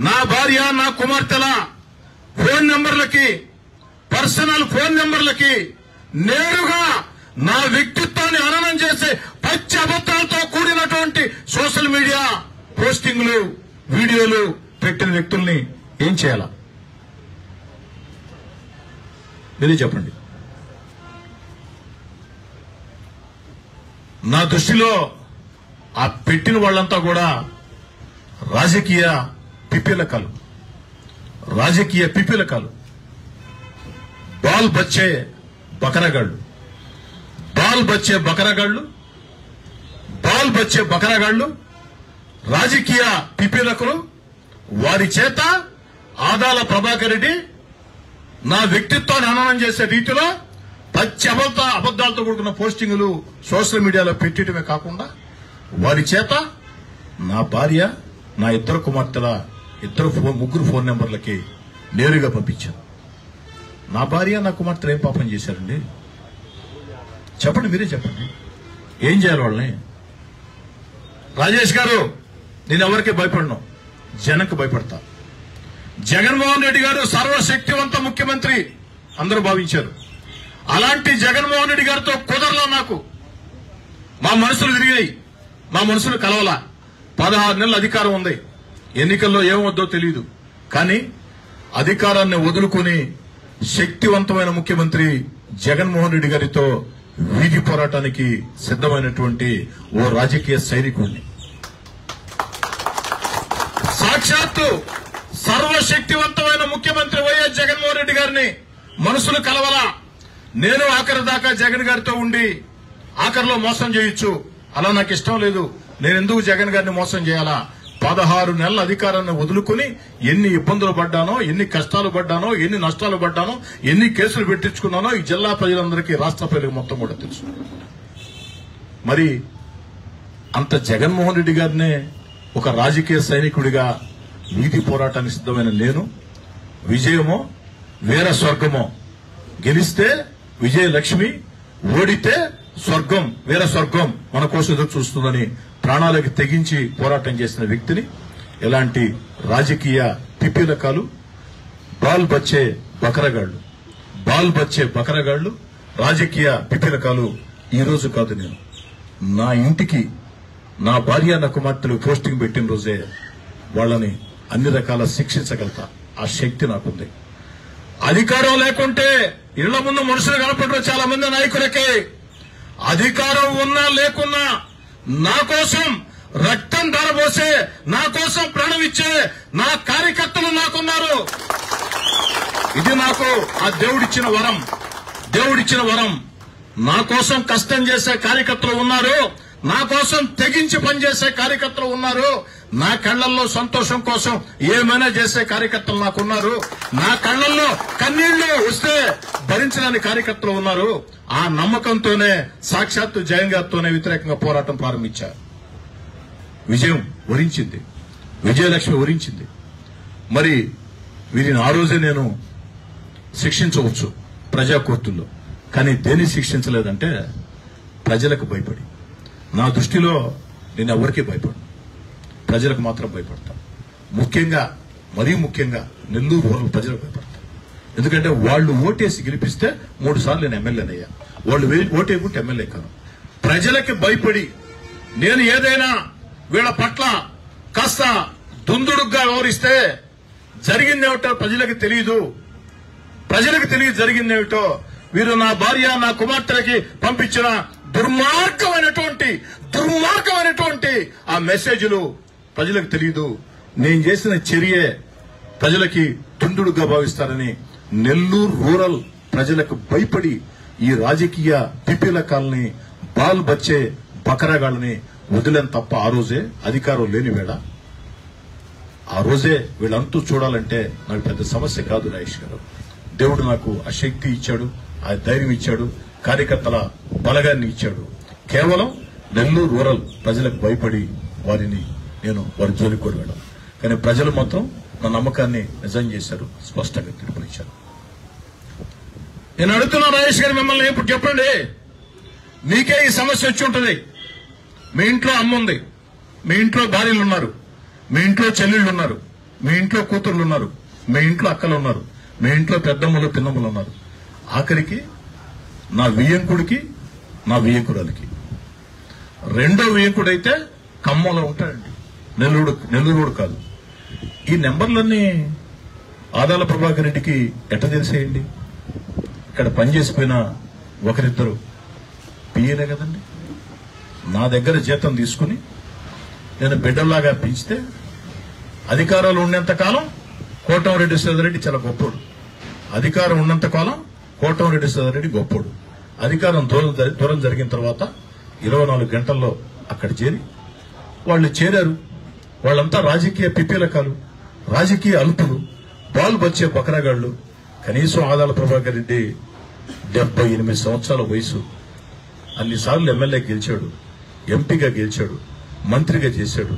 నా భార్య నా కుమార్తెల ఫోన్ నెంబర్లకి, పర్సనల్ ఫోన్ నెంబర్లకి నేరుగా నా వ్యక్తిత్వాన్ని హననం చేసే పచ్చి అబద్దాలతో కూడినటువంటి సోషల్ మీడియా పోస్టింగ్లు, వీడియోలు పెట్టిన వ్యక్తుల్ని ఏం చేయాలా మీరే చెప్పండి. నా దృష్టిలో ఆ పెట్టిన వాళ్ళంతా కూడా రాజకీయ పిపీలకాలు, రాజకీయ పిపీలకాలు, బాల్ బచ్చే బకరగాళ్లు, బాల్ బచ్చే బకరగాళ్లు, బాల్ బచ్చే బకరగాళ్లు, రాజకీయ పిపీలకులు. వారి చేత ఆదాల ప్రభాకర్ రెడ్డి నా వ్యక్తిత్వాన్ని హననం చేసే రీతిలో పచ్చి అబద్దాలతో కూడుకున్న పోస్టింగులు సోషల్ మీడియాలో పెట్టడమే కాకుండా వారి చేత నా భార్య, నా 2 కుమార్తెల 3 ఫోన్ నెంబర్లకి నేరుగా పంపించాను. నా భార్య నా కుమార్తెలు ఏం పాపం చేశారండి చెప్పండి, మీరే చెప్పండి. ఏం చేయాలి వాళ్ళని? రాజేష్ గారు, నేను ఎవరికి భయపడను, జనంకు భయపడతా. జగన్మోహన్ రెడ్డి గారు సర్వశక్తివంత ముఖ్యమంత్రి అందరూ భావించారు. అలాంటి జగన్మోహన్ రెడ్డి గారితో కుదరలా. నాకు మా మనసులు తిరిగాయి, మా మనసులు కలవలా. 16 నెలల అధికారం ఉంది, ఎన్నికల్లో ఏమవుద్దో తెలియదు. కానీ అధికారాన్ని వదులుకుని శక్తివంతమైన ముఖ్యమంత్రి జగన్మోహన్ రెడ్డి గారితో వీధి పోరాటానికి సిద్దమైనటువంటి ఓ రాజకీయ సైనికుడిని, సాక్షాత్తు సర్వశక్తివంతమైన ముఖ్యమంత్రి వైఎస్ జగన్మోహన్ రెడ్డి గారిని మనసులు కలవలా. నేను ఆఖరి దాకా జగన్ గారితో ఉండి ఆఖరిలో మోసం చేయొచ్చు, అలా నాకు ఇష్టం లేదు. నేను ఎందుకు జగన్ గారిని మోసం చేయాలా? 16 నెలల అధికారాన్ని వదులుకుని ఎన్ని ఇబ్బందులు పడ్డానో, ఎన్ని కష్టాలు పడ్డానో, ఎన్ని నష్టాలు పడ్డానో, ఎన్ని కేసులు పెట్టించుకున్నానో ఈ జిల్లా ప్రజలందరికీ, రాష్ట్ర ప్రజలకు మొత్తం కూడా తెలుసు. మరి అంత జగన్మోహన్ రెడ్డి గారినే ఒక రాజకీయ సైనికుడిగా వీధి పోరాటానికి సిద్దమైన నేను, విజయమో వీర స్వర్గమో, గెలిస్తే విజయలక్ష్మి, ఓడితే స్వర్గం, వీర స్వర్గం మన కోసం ఎదురు చూస్తుందని ప్రాణాలకు తెగించి పోరాటం చేసిన వ్యక్తిని ఇలాంటి రాజకీయ పిపీలకాలు, బాల్ బచ్చే బకరగాళ్లు, బాల్ బచ్చే బకరగాళ్లు, రాజకీయ పిపీలకాలు ఈ రోజు కాదు, నేను నా ఇంటికి నా భార్య నా కుమార్తెలు పోస్టింగ్ పెట్టిన రోజే వాళ్ళని అన్ని రకాల శిక్షించగలుగుతా. ఆ శక్తి నాకుంది. అధికారం లేకుంటే ఇళ్ల ముందు మనుషులు కనపడరు చాలా మంది నాయకులకి. అధికారం ఉన్నా లేకున్నా నా కోసం రక్తం ధారపోసే, నా కోసం ప్రాణం ఇచ్చే నా కార్యకర్తలు నాకున్నారు. ఇది నాకు ఆ దేవుడిచ్చిన వరం, దేవుడిచ్చిన వరం. నా కోసం కష్టం చేసే కార్యకర్తలు ఉన్నారు, నా కోసం తెగించి పనిచేసే కార్యకర్తలు ఉన్నారు, నా కళ్లల్లో సంతోషం కోసం ఏమైనా చేసే కార్యకర్తలు నాకున్నారు, నా కళ్లల్లో కన్నీళ్లు వస్తే భరించడానికి కార్యకర్తలు ఉన్నారు. ఆ నమ్మకంతోనే సాక్షాత్తు జగన్ గారితోనే వ్యతిరేకంగా పోరాటం ప్రారంభించారు. విజయం వరించింది, విజయలక్ష్మి వరించింది. మరి వీరిని ఆ రోజే నేను శిక్షించవచ్చు ప్రజా కోర్టుల్లో, కానీ దేన్ని శిక్షించలేదంటే ప్రజలకు భయపడి. నా దృష్టిలో నేను ఎవరికీ భయపడను, ప్రజలకు మాత్రం భయపడతాను. ముఖ్యంగా, మరీ ముఖ్యంగా నెల్లూరు రూరల్ ప్రజలకు భయపడతాను. ఎందుకంటే వాళ్ళు ఓటేసి గెలిపిస్తే 3 సార్లు నేను ఎమ్మెల్యేనయ్యా, వాళ్ళు ఓటేకుంటే ఎమ్మెల్యే కాను. ప్రజలకి భయపడి నేను ఏదైనా వీళ్ళ పట్ల కాస్త దుందుడుగ్గా వ్యవహరిస్తే జరిగిందేమిటో ప్రజలకు తెలియదు. జరిగిందేమిటో. వీరు నా భార్య నా కుమార్తెలకి పంపించిన దుర్మార్గమైనటువంటి ఆ మెసేజ్లు ప్రజలకు తెలియదు. నేను చేసిన చర్యే ప్రజలకి దుందుడుగా భావిస్తారని నెల్లూరు రూరల్ ప్రజలకు భయపడి ఈ రాజకీయ పిపిలకాలని బాల్ బచ్చే బకరాగాళ్ళని వదిలేని తప్ప ఆ రోజే అధికారం లేని వేళ ఆ రోజే వీళ్ళంతూ చూడాలంటే నాకు పెద్ద సమస్య కాదు రాజేష్ గారు. దేవుడు నాకు ఆ శక్తి ఇచ్చాడు, ఆ ధైర్యం ఇచ్చాడు, కార్యకర్తల బలగాన్ని ఇచ్చాడు. కేవలం నెల్లూరు రూరల్ ప్రజలకు భయపడి వారి జోలికి కూడా వెళ్ళాను. కానీ ప్రజలు మాత్రం నా నమ్మకాన్ని నిజం చేశారు, స్పష్టంగా తీర్పునిచ్చారు. నేను అడుగుతున్నా రాజేష్ గారు మిమ్మల్ని ఇప్పుడు చెప్పండి, మీకే ఈ సమస్య వచ్చి ఉంటుంది. మీ ఇంట్లో అమ్మ ఉంది, మీ ఇంట్లో భార్యలు ఉన్నారు, మీ ఇంట్లో చెల్లెళ్ళు ఉన్నారు, మీ ఇంట్లో కూతుర్లు ఉన్నారు, మీ ఇంట్లో అక్కలు ఉన్నారు, మీ ఇంట్లో పెద్దమ్మలు పిన్నమ్మలు ఉన్నారు. ఆఖరికి నా వియ్యంకుడికి నా వియ్యంకురాలికి రెండో వియ్యంకుడైతే ఖమ్మంలో ఉంటాడండి, నెల్లూరు కాదు. ఈ నెంబర్లన్నీ ఆదాల ప్రభాకర్ రెడ్డికి ఎట్ట తెలిసేయండి? ఇక్కడ పనిచేసిపోయిన ఒకరిద్దరు పిఏలే కదండి. నా దగ్గర జీతం తీసుకుని నేను బిడ్డల్లాగా పెంచితే అధికారాలు ఉన్నంత కాలం కోటంరెడ్డి శ్రీధర్రెడ్డి చాలా గొప్పోడు. అధికారం ఉన్నంత కాలం కోటంరెడ్డి శ్రీధర్రెడ్డి గొప్పోడు. అధికారం దూరం జరిగిన తర్వాత 24 గంటల్లో అక్కడ వాళ్ళు చేరారు. వాళ్ళంతా రాజకీయ పిపీలకాలు, రాజకీయ అల్పులు, బాల్ బచ్చే బకరాగాళ్లు. కనీసం ఆదాల ప్రభాకర్ రెడ్డి 78 సంవత్సరాల వయసు, అన్నిసార్లు ఎమ్మెల్యే గెలిచాడు, ఎంపీగా గెలిచాడు, మంత్రిగా చేశాడు.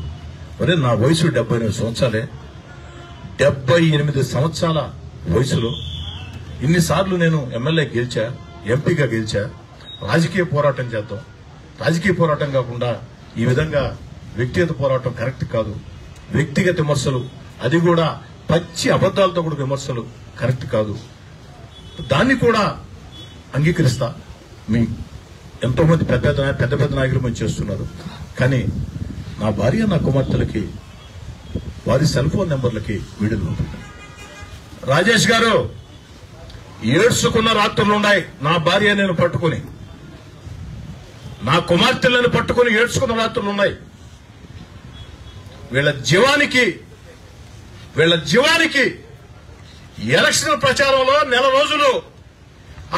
మరి నా వయసు 78 సంవత్సరాలే. 78 సంవత్సరాల వయసులో ఇన్నిసార్లు నేను ఎమ్మెల్యే గెలిచా, ఎంపీగా గెలిచా. రాజకీయ పోరాటం చేద్దాం. రాజకీయ పోరాటం కాకుండా ఈ విధంగా వ్యక్తిగత పోరాటం కరెక్ట్ కాదు. వ్యక్తిగత విమర్శలు, అది కూడా పచ్చి అబద్దాలతో కూడా విమర్శలు కరెక్ట్ కాదు. దాన్ని కూడా అంగీకరిస్తా. మీ ఎంతో మంది పెద్ద నాయకులు మంచి చేస్తున్నారు. కానీ నా భార్య నా కుమార్తెలకి వారి సెల్ ఫోన్ నెంబర్లకి వీడియోలు ఉంటుంది. రాజేష్ గారు, ఏడ్చుకున్న రాత్రులు ఉన్నాయి. నా భార్య నేను పట్టుకుని, నా కుమార్తెలను పట్టుకుని ఏడ్చుకున్న రాత్రులు ఉన్నాయి. వీళ్ళ జీవానికి ఎలక్షన్ ప్రచారంలో నెల రోజులు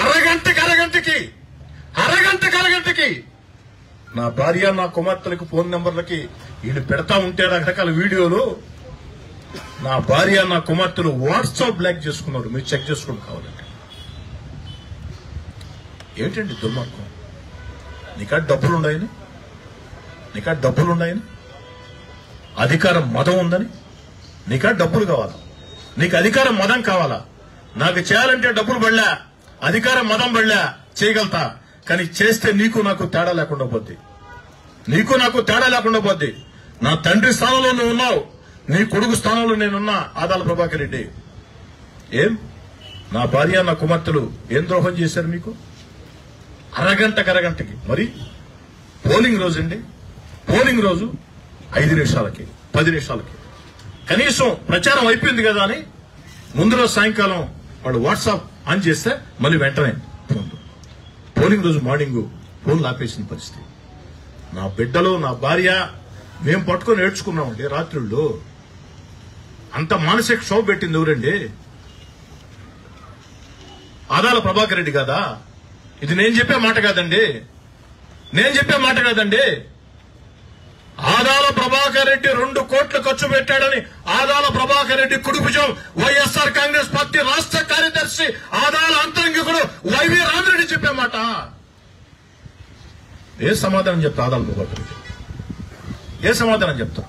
అరగంటకి నా భార్య నా కుమార్తెలకు ఫోన్ నెంబర్లకి వీళ్ళు పెడతా ఉంటే రకరకాల వీడియోలు. నా భార్య నా కుమార్తెలు వాట్సాప్ బ్లాక్ చేసుకున్నారు. మీరు చెక్ చేసుకోండి కావాలంటే. ఏంటండి దుర్మార్గం? నీకా డబ్బులున్నాయని, అధికారం మదం ఉందని, నీకా డబ్బులు కావాలా? నీకు అధికారం మదం కావాలా? నాకు చేయాలంటే డబ్బులు పడలే, అధికారం మదం పడలే, చేయగలుగుతా. కానీ చేస్తే నీకు నాకు తేడా లేకుండా పోద్ది. నా తండ్రి స్థానంలో నువ్వు ఉన్నావు, నీ కొడుకు స్థానంలో నేనున్నా. ఆదాల ప్రభాకర్ రెడ్డి, ఏం నా భార్య నా కుమార్తెలు ఏం ద్రోహం చేశారు మీకు? అరగంటకి. మరి పోలింగ్ రోజు 5 నిమిషాలకి 10 నిమిషాలకి కనీసం ప్రచారం అయిపోయింది కదా అని ముందు రోజు సాయంకాలం వాళ్ళు వాట్సాప్ ఆన్ చేస్తే మళ్ళీ వెంటనే పోలింగ్ రోజు మార్నింగ్ ఫోన్లు ఆపేసిన పరిస్థితి. నా బిడ్డలు నా భార్య మేము పట్టుకొని ఏడ్చుకున్నామండి రాత్రుళ్ళు. అంత మానసిక క్షోభ పెట్టింది ఎవరండి? ఆదాల ప్రభాకర్ రెడ్డి కాదా? ఇది నేను చెప్పే మాట కాదండి. ఆదాల ప్రభాకర్ రెడ్డి 2 కోట్లు ఖర్చు పెట్టాడని ఆదాల ప్రభాకర్ రెడ్డి కుడిభుజం వైఎస్ఆర్ కాంగ్రెస్ పార్టీ రాష్ట్ర కార్యదర్శి ఆదాల అంతరంగికుడు వైవి రామిరెడ్డి చెప్పే మాట. ఏ సమాధానం చెప్తా ఆదాల ప్రభాకర్ రెడ్డి? ఏ సమాధానం చెప్తా?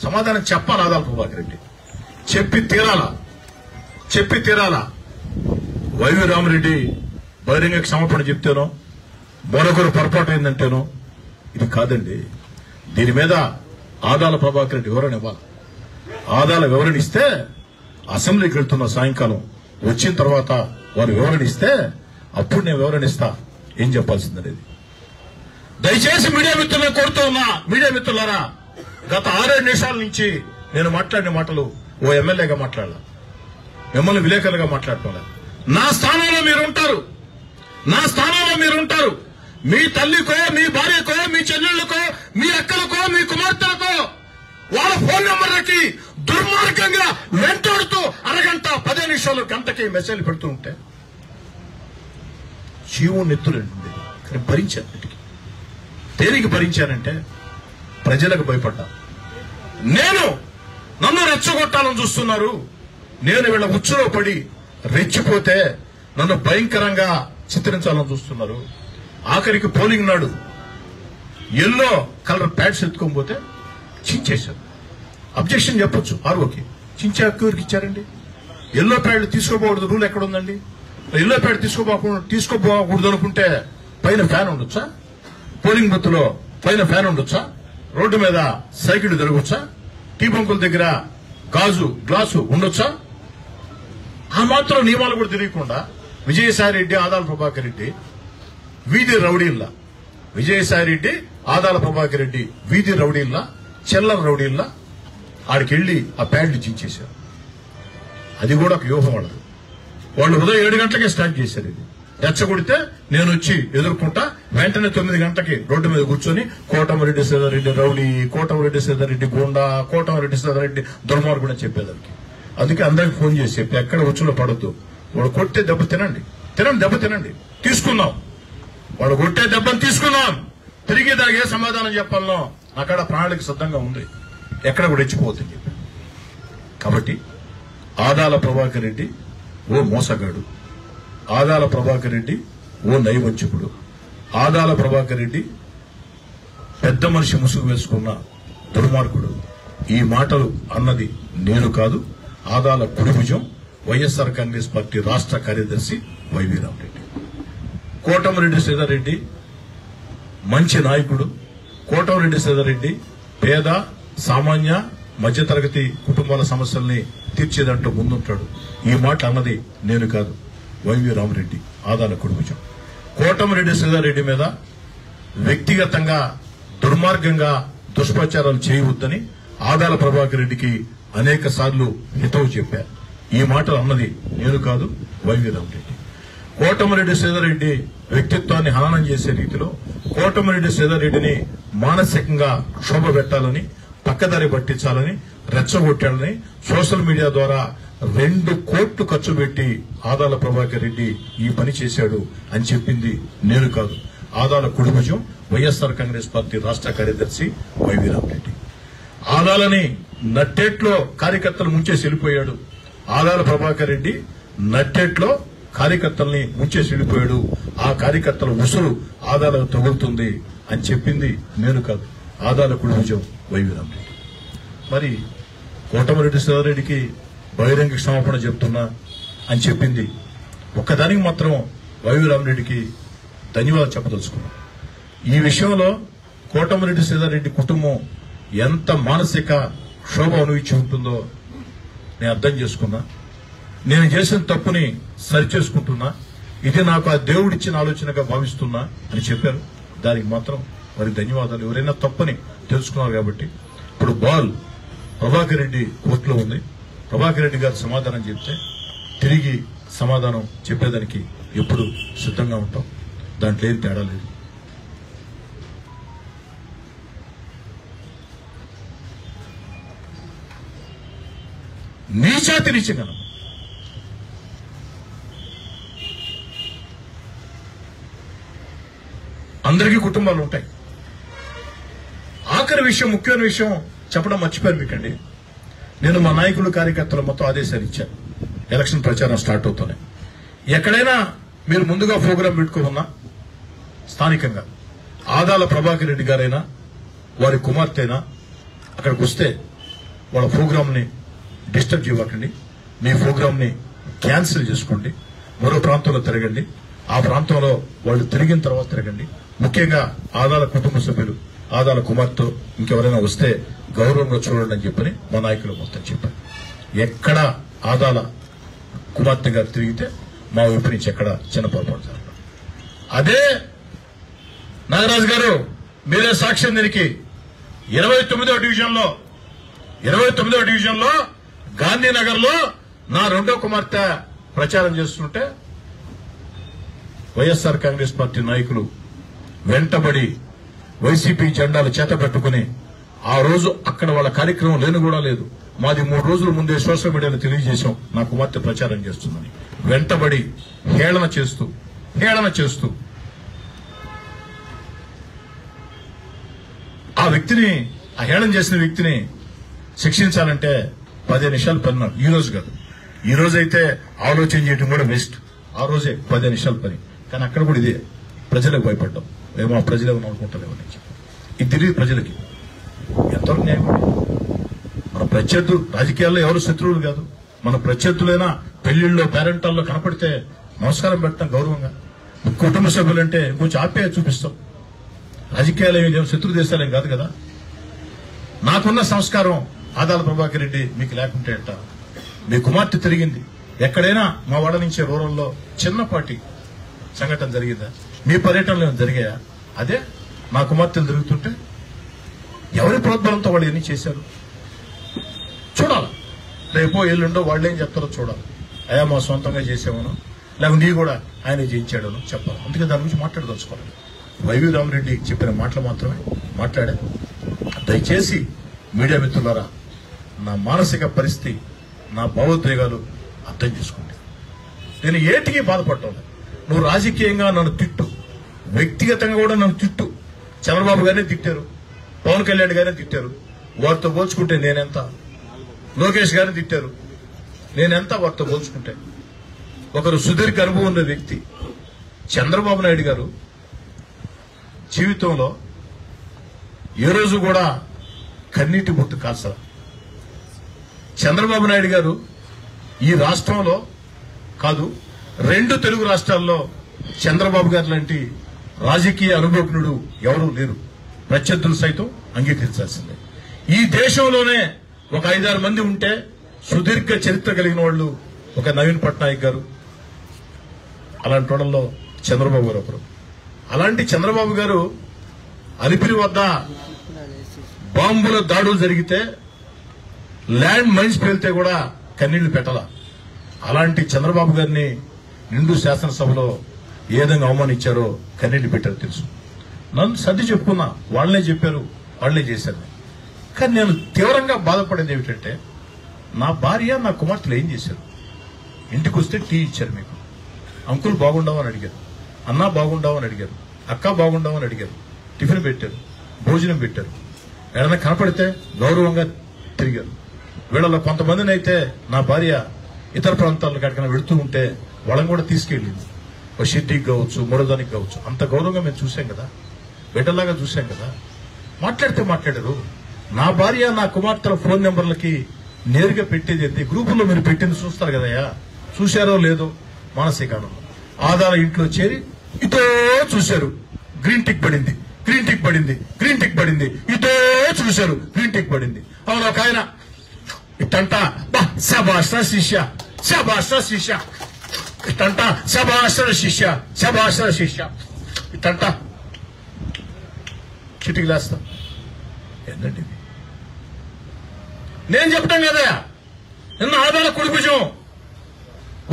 సమాధానం చెప్పాలి ఆదాల ప్రభాకర్ రెడ్డి. చెప్పి తీరాలా. వైవి రామిరెడ్డి బహిరంగ క్షమాపణ చెప్తేనో, మరొకరు పొరపాటు అయిందంటేనో ఇది కాదండి. దీని మీద ఆదాల ప్రభాకర్ రెడ్డి వివరణ ఇవ్వాలి. ఆదాల వివరణ ఇస్తే అసెంబ్లీకి వెళ్తున్న సాయంకాలం వచ్చిన తర్వాత వారు వివరణ ఇస్తే అప్పుడు నేను వివరణ ఇస్తా ఏం చెప్పాల్సిందనేది. దయచేసి మీడియా మిత్రులను కోరుతూ ఉన్నా, మీడియా మిత్రులారా, గత 6 నిమిషాల నుంచి నేను మాట్లాడిన మాటలు ఓ ఎమ్మెల్యేగా మాట్లాడాల, మిమ్మల్ని విలేకరులుగా మాట్లాడుకోవాలి. నా స్థానంలో మీరుంటారు, నా స్థానంలో మీరుంటారు. మీ తల్లికో, మీ భార్యకో, మీ చెల్లెళ్లకో, మీ అక్కలకో, మీ కుమార్తెలకో వాళ్ళ ఫోన్ నెంబర్లకి దుర్మార్గంగా వెంటాడుతూ అరగంట 10 నిమిషాలు గంటకి మెసేజ్ పెడుతూ ఉంటే జీవం నెత్తులండి. కానీ భరించాను. దేనికి భరించానంటే ప్రజలకు భయపడ్డా. నన్ను రెచ్చగొట్టాలని చూస్తున్నారు. నేను వీళ్ళ ఉచ్చులో పడి రెచ్చిపోతే నన్ను భయంకరంగా చిత్రించాలని చూస్తున్నారు. ఆఖరికి పోలింగ్ నాడు ఎల్లో కలర్ ప్యాడ్స్ ఎత్తుకొని పోతే చించేశారు. అబ్జెక్షన్ చెప్పొచ్చు ఆర్ఓకి. చించే హక్కు ఎవరికి ఇచ్చారండి? ఎల్లో ప్యాడ్ తీసుకోపోకూడదు రూల్ ఎక్కడ ఉందండి? ఎల్లో ప్యాడ్ తీసుకోపోకూడదు అనుకుంటే పైన ఫ్యాన్ ఉండొచ్చా? పోలింగ్ బూత్ లో పైన ఫ్యాన్ ఉండొచ్చా? రోడ్డు మీద సైకిల్ తిరగొచ్చా? టీ బంకుల దగ్గర గ్లాసు ఉండొచ్చా? ఆ మాత్రం నియమాలు కూడా తెలియకుండా విజయసాయిరెడ్డి, ఆదాల ప్రభాకర్ రెడ్డి వీధి రౌడీల్లా, విజయసాయిరెడ్డి, ఆదాల ప్రభాకర్ రెడ్డి వీధి రౌడీల్లా, చెల్లర రౌడీల్లా ఆడికెళ్లి ఆ ప్యాడ్లు చించేశారు. అది కూడా ఒక వ్యూహం వాళ్ళది. వాళ్ళు ఉదయం 7 గంటలకే స్టార్ట్ చేశారు. ఇది రెచ్చగొడితే నేను వచ్చి ఎదుర్కొంటా. వెంటనే 9 గంటకి రోడ్డు మీద కూర్చొని కోటమిరెడ్డి సీతారెడ్డి రౌడీ, కోటమిరెడ్డి సీతారెడ్డి గూండా, కోటమిరెడ్డి సీతారెడ్డి దుర్మార్గుడు అని చెప్పేదానికి. అందుకే అందరికి ఫోన్ చేసి చెప్పి ఎక్కడ ఉచ్చులో పడద్దు. వాడు కొట్టే దెబ్బ దెబ్బ తినండి, తీసుకుందాం. వాడు కొట్టే దెబ్బను తీసుకుందాం. తిరిగి దానికి ఏ సమాధానం చెప్పాలనో అక్కడ ప్రణాళిక సిద్ధంగా ఉంది. ఎక్కడ కూడా రెచ్చిపోతుంది చెప్పి. కాబట్టి ఆదాల ప్రభాకర్ రెడ్డి ఓ మోసగాడు, ఆదాల ప్రభాకర్ రెడ్డి ఓ నైవంచకుడు, ఆదాల ప్రభాకర్ రెడ్డి పెద్ద మనిషి ముసుగు వేసుకున్న దుర్మార్గుడు. ఈ మాటలు అన్నది నేను కాదు, ఆదాల కుడిభుజం వైఎస్ఆర్ కాంగ్రెస్ పార్టీ రాష్ట్ర కార్యదర్శి వైవి రామరెడ్డి. కోటమిరెడ్డి సీతారెడ్డి మంచి నాయకుడు. కోటమిరెడ్డి సీతారెడ్డి పేద, సామాన్య, మధ్యతరగతి కుటుంబాల సమస్యల్ని తీర్చేదంటూ ముందుంటాడు. ఈ మాట అన్నది నేను కాదు, వైవి రామరెడ్డి, ఆదాల కుడిభుజం. కోటమిరెడ్డి సీతారెడ్డి మీద వ్యక్తిగతంగా దుర్మార్గంగా దుష్ప్రచారాలు చేయవద్దని ఆదాల ప్రభాకర్ రెడ్డికి అనేక సార్లు హితవు చెప్పారు. ఈ మాటలు అన్నది నేను కాదు, వైవి రామరెడ్డి. కోటమిరెడ్డి సీతారెడ్డి వ్యక్తిత్వాన్ని హననం చేసే రీతిలో కోటమిరెడ్డి సీతారెడ్డిని మానసికంగా క్షోభ పెట్టాలని, పక్కదారి పట్టించాలని, రెచ్చగొట్టాలని సోషల్ మీడియా ద్వారా 2 కోట్లు ఖర్చు పెట్టి ఆదాల ప్రభాకర్ రెడ్డి ఈ పని చేశాడు అని చెప్పింది నేను కాదు, ఆదాల కుడిభుజం వైఎస్ఆర్ కాంగ్రెస్ పార్టీ రాష్ట్ర కార్యదర్శి వైవి రామరెడ్డి. ఆదాలని నట్టేట్లో కార్యకర్తలు ముంచేసి వెళ్ళిపోయాడు. ఆదాల ప్రభాకర్ రెడ్డి నట్టేట్లో కార్యకర్తల్ని ముంచేసి వెళ్ళిపోయాడు. ఆ కార్యకర్తల ఉసురు ఆదాలకు తగులుతుంది అని చెప్పింది నేను కాదు, ఆదాల కుడిభుజం వైవి రామరెడ్డి. మరి కోటమిరెడ్డి సీతారెడ్డికి బహిరంగ క్షమాపణ చెప్తున్నా అని చెప్పింది ఒక్కదానికి మాత్రం వైవి రామరెడ్డికి ధన్యవాదాలు చెప్పదలుచుకున్నా. ఈ విషయంలో కోటమిరెడ్డి సీతారెడ్డి కుటుంబం ఎంత మానసిక క్షోభ అనుభవించి ఉంటుందో నేను అర్థం చేసుకున్నా. నేను చేసిన తప్పుని సరిచేసుకుంటున్నా. ఇది నాకు ఆ దేవుడిచ్చిన ఆలోచనగా భావిస్తున్నా అని చెప్పారు. దానికి మాత్రం వారికి ధన్యవాదాలు. ఎవరైనా తప్పని తెలుసుకున్నారు కాబట్టి ఇప్పుడు బాల్ ప్రభాకర్ రెడ్డి కోర్టులో ఉంది. ప్రభాకర్ రెడ్డి గారు సమాధానం చెప్తే తిరిగి సమాధానం చెప్పేదానికి ఎప్పుడు సిద్ధంగా ఉంటాం. దాంట్లో ఏం తేడా లేదు. నీచాతి నీచగలం. అందరికీ కుటుంబాలు ఉంటాయి. ఆఖరి విషయం, ముఖ్యమైన విషయం చెప్పడం మర్చిపోయారు మీకండి. నేను మా నాయకులు, కార్యకర్తలు మొత్తం ఆదేశాలు ఇచ్చాను. ఎలక్షన్ ప్రచారం స్టార్ట్ అవుతానే ఎక్కడైనా మీరు ముందుగా ప్రోగ్రాం పెట్టుకోమన్నా స్థానికంగా ఆదాల ప్రభాకర్ రెడ్డి గారైనా వారి కుమార్తెనా అక్కడికి వస్తే వాళ్ళ ప్రోగ్రామ్ ని డిస్టర్బ్ చేయకండి. మీ ప్రోగ్రామ్ ని క్యాన్సిల్ చేసుకోండి. మరో ప్రాంతంలో తిరగండి. ఆ ప్రాంతంలో వాళ్ళు తిరిగిన తర్వాత తిరగండి. ముఖ్యంగా ఆదాల కుటుంబ సభ్యులు, ఆదాల కుమార్తె ఇంకెవరైనా వస్తే గౌరవంగా చూడండి అని చెప్పని మా నాయకులు మొత్తం చెప్పారు. ఎక్కడ ఆదాల కుమార్తె గారు తిరిగితే మా వైపు నుంచి ఎక్కడ చిన్న పొరపాటు జరగదు. అదే నాగరాజు గారు మీరే సాక్ష్యం దీనికి. 29వ డివిజన్లో గాంధీనగర్ లో నా రెండో కుమార్తె ప్రచారం చేస్తుంటే వైఎస్ఆర్ కాంగ్రెస్ పార్టీ నాయకులు వెంటబడి వైసీపీ జెండాలు చేత పెట్టుకుని ఆ రోజు అక్కడ వాళ్ళ కార్యక్రమం లేని కూడా లేదు. మాది 3 రోజుల ముందే సోషల్ మీడియాలో తెలియజేశాం నా కుమార్తె ప్రచారం చేస్తుందని. వెంటబడి హేళన చేస్తూ ఆ హేళన చేసిన వ్యక్తిని శిక్షించాలంటే 15 నిమిషాలు పని. ఈ రోజు కాదు, ఈ రోజైతే ఆలోచన చేయడం కూడా బెస్ట్. ఆ రోజే 15 నిమిషాల పని. కానీ అక్కడ కూడా ఇదే ప్రజలకు భయపడ్డాం. మేము ఆ ప్రజలు ఏమని అనుకుంటలేమని చెప్పి ఇది తెలియదు ప్రజలకి. ఎంతవరకు న్యాయం? మన ప్రత్యర్థులు రాజకీయాల్లో ఎవరు శత్రువులు కాదు. మన ప్రత్యర్థులైనా పెళ్లిళ్ళలో పేరెంటాల్లో కనపడితే నమస్కారం పెట్టడం గౌరవంగా. కుటుంబ సభ్యులంటే కొంచెం ఆప్యాయత చూపిస్తాం. రాజకీయాలు ఏమి శత్రు దేశాలేం కాదు కదా. నాకున్న సంస్కారం ఆదాల ప్రభాకర్ రెడ్డి మీకు లేకుంటే అంట. మీ కుమార్తె తిరిగింది ఎక్కడైనా మా వాడ నుంచే రూరల్లో చిన్నపాటి సంఘటన జరిగిందా? మీ పర్యటనలో జరిగాయా? అదే నా కుమార్తెలు తిరుగుతుంటే ఎవరి ప్రోద్బలంతో వాళ్ళు ఎన్ని చేశారు చూడాలి. రేపో ఎల్లుండో వాళ్ళు ఏం చెప్తారో చూడాలి. అయ్యా మా సొంతంగా చేసామను, లేకపోతే నీ కూడా ఆయన చేయించాడను చెప్పాలి. అందుకే దాని గురించి మాట్లాడదలుచుకోవాలి. వైవి రామరెడ్డి చెప్పిన మాటలు మాత్రమే మాట్లాడా. దయచేసి మీడియా మిత్రులారా, నా మానసిక పరిస్థితి, నా భావోద్వేగాలు అర్థం చేసుకోండి. నేను ఏటికి బాధపడ్డాను. నువ్వు రాజకీయంగా నన్ను తిట్టు, వ్యక్తిగతంగా కూడా నన్ను తిట్టు. చంద్రబాబు గారినే తిట్టారు, పవన్ కళ్యాణ్ గారినే తిట్టారు. వారితో పోల్చుకుంటే నేనెంత? లోకేష్ గారిని తిట్టారు, నేనెంత వారితో పోల్చుకుంటే? ఒకరు సుదీర్ఘ అనుభవం ఉన్న వ్యక్తి చంద్రబాబు నాయుడు గారు జీవితంలో ఏ రోజు కూడా కన్నీటి బొట్టు కాల్చాల. చంద్రబాబు నాయుడు గారు ఈ రాష్ట్రంలో కాదు, 2 తెలుగు రాష్ట్రాల్లో చంద్రబాబు గారు లాంటి రాజకీయ అనుభవజ్ఞుడు ఎవరూ లేరు. ప్రత్యర్థులు సైతం అంగీకరించాల్సిందే. ఈ దేశంలోనే ఒక 5-6 మంది ఉంటే సుదీర్ఘ చరిత్ర కలిగిన వాళ్ళు ఒక నవీన్ పట్నాయక్ గారు, అలాంటి వాళ్ళలో చంద్రబాబు గారు ఒకరు. అలాంటి చంద్రబాబు గారు అలిపిరి వద్ద బాంబుల దాడులు జరిగితే, ల్యాండ్ మైన్స్ పేలితే కూడా కన్నీళ్లు పెట్టాల. అలాంటి చంద్రబాబు గారిని నిండు శాసనసభలో ఏ విధంగా అవమానించారో కన్నీళ్లు పెట్టారు తెలుసు. నన్ను సర్ది చెప్పుకున్నా, వాళ్ళనే చెప్పారు, వాళ్లే చేశారు. కానీ నేను తీవ్రంగా బాధపడేది ఏమిటంటే, నా భార్య నా కుమార్తెలు ఏం చేశారు? ఇంటికి వస్తే టీ ఇచ్చారు, మీకు అంకుల్ బాగుండవు అని అడిగారు, అన్నా బాగుండవు అని అడిగారు, అక్క బాగుండవు అని అడిగారు, టిఫిన్ పెట్టారు, భోజనం పెట్టారు, ఏదైనా కనపడితే గౌరవంగా తిరిగారు. వీళ్ళలో కొంతమందిని అయితే నా భార్య ఇతర ప్రాంతాలకు ఎక్కడికైనా వెళుతూ ఉంటే వాళ్ళని కూడా తీసుకెళ్ళింది. ఒక షిడ్డీకి కావచ్చు, మూడోదానికి కావచ్చు. అంత గౌరవంగా మేము చూసాం కదా, బిడ్డలాగా చూసాం కదా. మాట్లాడితే మాట్లాడారు. నా భార్య నా కుమార్తెల ఫోన్ నెంబర్లకి నేరుగా పెట్టేది ఏంటి? గ్రూపుల్లో మీరు పెట్టింది చూస్తారు కదయ్యా, చూశారో లేదో మానసికానందం. ఆధార ఇంట్లో చేరి ఇదో చూశారు, గ్రీన్ టిక్ పడింది, గ్రీన్ టిక్ పడింది, గ్రీన్ టిక్ పడింది, ఇదో చూశారు, గ్రీన్ టిక్ పడింది. అవును, ఒక ఆయన ఇట్టంట శభాష శిష్య, శభాష శిష్య, ఇట్టంట శభాష శిష్య, శభాష శిష్య, ఇట్టంట చిటికి లేస్తా. ఏంటండి నేను చెప్తాం కదా. నిన్న ఆదాల కుడిభుజం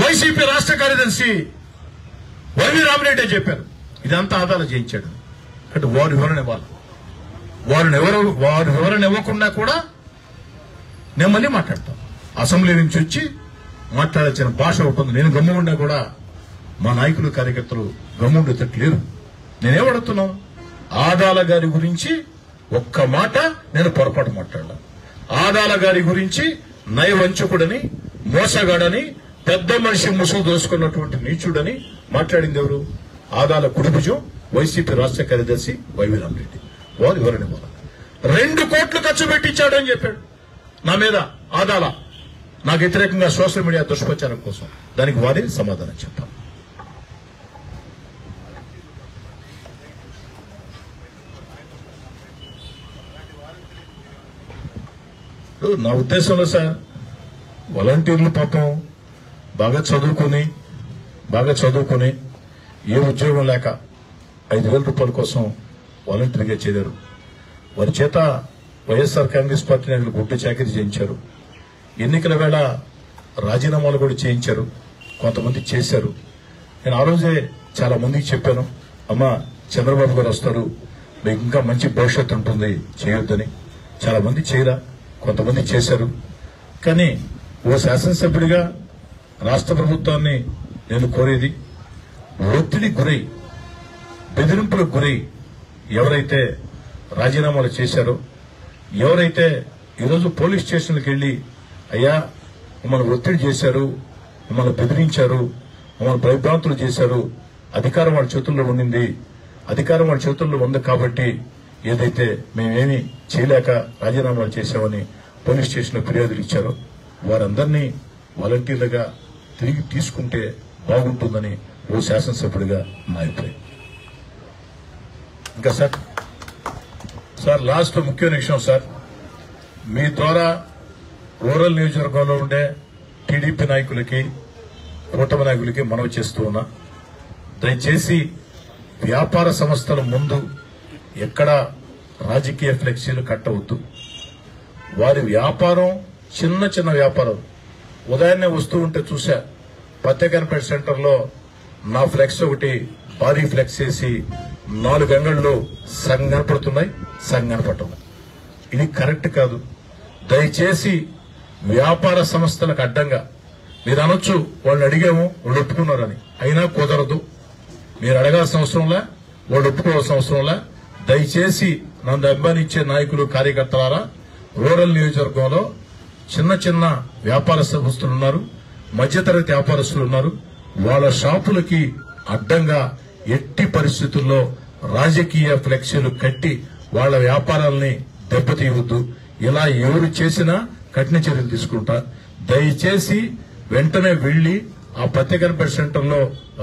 వైసీపీ రాష్ట్ర కార్యదర్శి వైవి రామరెడ్డి చెప్పారు, ఇదంతా ఆదాలు చేయించాడు. అంటే వారు వివరణ ఇవ్వాలి. వారు వివరణ ఇవ్వకుండా కూడా నేను మళ్ళీ మాట్లాడతాను. అసెంబ్లీ నుంచి వచ్చి మాట్లాడాల్సిన భాష ఉంటుంది. నేను గమ్ముండా కూడా మా నాయకులు కార్యకర్తలు గమ్ముండేటట్లేరు. నేనేమడుతున్నాను? ఆదాల గారి గురించి ఒక్క మాట నేను పొరపాటు మాట్లాడాను. ఆదాల గారి గురించి నయవంచకుడని, మోసగాడని, పెద్ద మనిషి ముసుగు దోసుకున్నటువంటి నీచుడని మాట్లాడింది ఎవరు? ఆదాల కుడిభుజం వైసీపీ రాష్ట్ర కార్యదర్శి వైవి రామరెడ్డి. వారు వివరణ ఇవ్వాలి. 2 కోట్లు ఖర్చు పెట్టించాడు అని చెప్పాడు నా మీద ఆదాల, నాకు వ్యతిరేకంగా సోషల్ మీడియా దుష్ప్రచారం కోసం. దానికి వారే సమాధానం చెప్పాలి. నా ఉద్దేశంలో సార్, వాలంటీర్లు పాపం బాగా చదువుకుని ఏ ఉద్యోగం లేక 5,000 రూపాయల కోసం వాలంటీర్గా చేరారు. వారి చేత వైఎస్ఆర్ కాంగ్రెస్ పార్టీ నాయకులు గుడ్డు చాకరీ చేయించారు. ఎన్నికల వేళ రాజీనామాలు కూడా చేయించారు. కొంతమంది చేశారు. నేను ఆ రోజే చాలా మందికి చెప్పాను, అమ్మా చంద్రబాబు గారు వస్తారు, మీకు ఇంకా మంచి భవిష్యత్తు ఉంటుంది, చేయొద్దని. చాలా మంది చేయరా, కొంతమంది చేశారు. కానీ ఓ శాసనసభ్యుడిగా రాష్ట్ర ప్రభుత్వాన్ని నేను కోరేది, ఒత్తిడి గురై బెదిరింపులకు గురై ఎవరైతే రాజీనామాలు చేశారో, ఎవరైతే ఈరోజు పోలీస్ స్టేషన్లకు వెళ్లి అయ్యా మమ్మల్ని ఒత్తిడి చేశారు, మమ్మల్ని బెదిరించారు, మమ్మల్ని భయభ్రాంతులు చేశారు, అధికారం వాళ్ళ చేతుల్లో ఉండింది, అధికారం వాళ్ళ చేతుల్లో ఉంది కాబట్టి ఏదైతే మేమేమీ చేయలేక రాజీనామాలు చేశామని పోలీస్ స్టేషన్లో ఫిర్యాదులు ఇచ్చారో వారందరినీ వాలంటీర్లుగా తిరిగి తీసుకుంటే బాగుంటుందని ఓ శాసనసభ్యుడిగా నా అభిప్రాయం. ఇంకా సార్ లాస్ట్ ముఖ్యమైన విషయం సార్, మీ ద్వారా రూరల్ నియోజకవర్గంలో ఉండే టీడీపీ నాయకులకి, కూటమి నాయకులకి మనవి చేస్తూ ఉన్నా, దయచేసి వ్యాపార సంస్థల ముందు ఎక్కడ రాజకీయ ఫ్లెక్సీలు కట్టవద్దు. వారి వ్యాపారం చిన్న చిన్న వ్యాపారం. ఉదయాన్నే వస్తూ ఉంటే చూసా, పత్తికనపేట సెంటర్లో నా ఫ్లెక్స్ ఒకటి భారీ ఫ్లెక్స్ వేసి 4 అంగళ్ళు సగం కనపడుతున్నాయి, సగం కనపడుతున్నాయి. ఇది కరెక్ట్ కాదు. దయచేసి వ్యాపార సంస్థలకు అడ్డంగా మీరు అనొచ్చు, వాళ్ళు అడిగాము వాళ్ళు ఒప్పుకున్నారని, అయినా కుదరదు. మీరు అడగాల్సిన అవసరంలా, వాళ్ళు ఒప్పుకోవాల్సిన అవసరంలా. దయచేసి నన్ను అభిమానించే నాయకులు, కార్యకర్తలారా, రూరల్ నియోజకవర్గంలో చిన్న చిన్న వ్యాపార సంస్థలు ఉన్నారు, మధ్యతరగతి వ్యాపారస్తులు ఉన్నారు. వాళ్ళ షాపులకి అడ్డంగా ఎట్టి పరిస్థితుల్లో రాజకీయ ఫ్లెక్సీలు కట్టి వాళ్ళ వ్యాపారాలని దెబ్బతీయవద్దు. ఇలా ఎవరు చేసినా కఠిన చర్యలు తీసుకుంటా. దయచేసి వెంటనే వెళ్లి ఆ పత్తికనపేట సెంటర్లో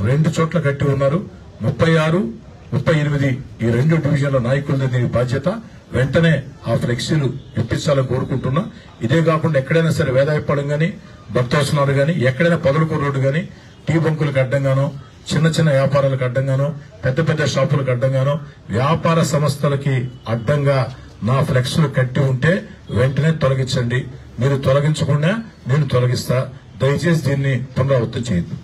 2 చోట్ల కట్టి ఉన్నారు, 36, 38 ఈ 2 డివిజన్ల నాయకులది దీని బాధ్యత. వెంటనే ఆ ఫ్లెక్సీలు ఇప్పించాలని కోరుకుంటున్నా. ఇదే కాకుండా ఎక్కడైనా సరే వేదాయపాలెం గాని, భక్తవసనాలు గాని, ఎక్కడైనా పొదలకూరు రోడ్డు గాని, టీ బంకులకు అడ్డంగానో, చిన్న చిన్న వ్యాపారాలకు అడ్డంగానో, పెద్ద పెద్ద షాపులకు అడ్డంగానో, వ్యాపార సంస్థలకి అడ్డంగా నా ఫ్లెక్స్లు కట్టి ఉంటే వెంటనే తొలగించండి. మీరు తొలగించకుండా నేను తొలగిస్తా. దయచేసి దీన్ని పునరావృతం చేయద్దు.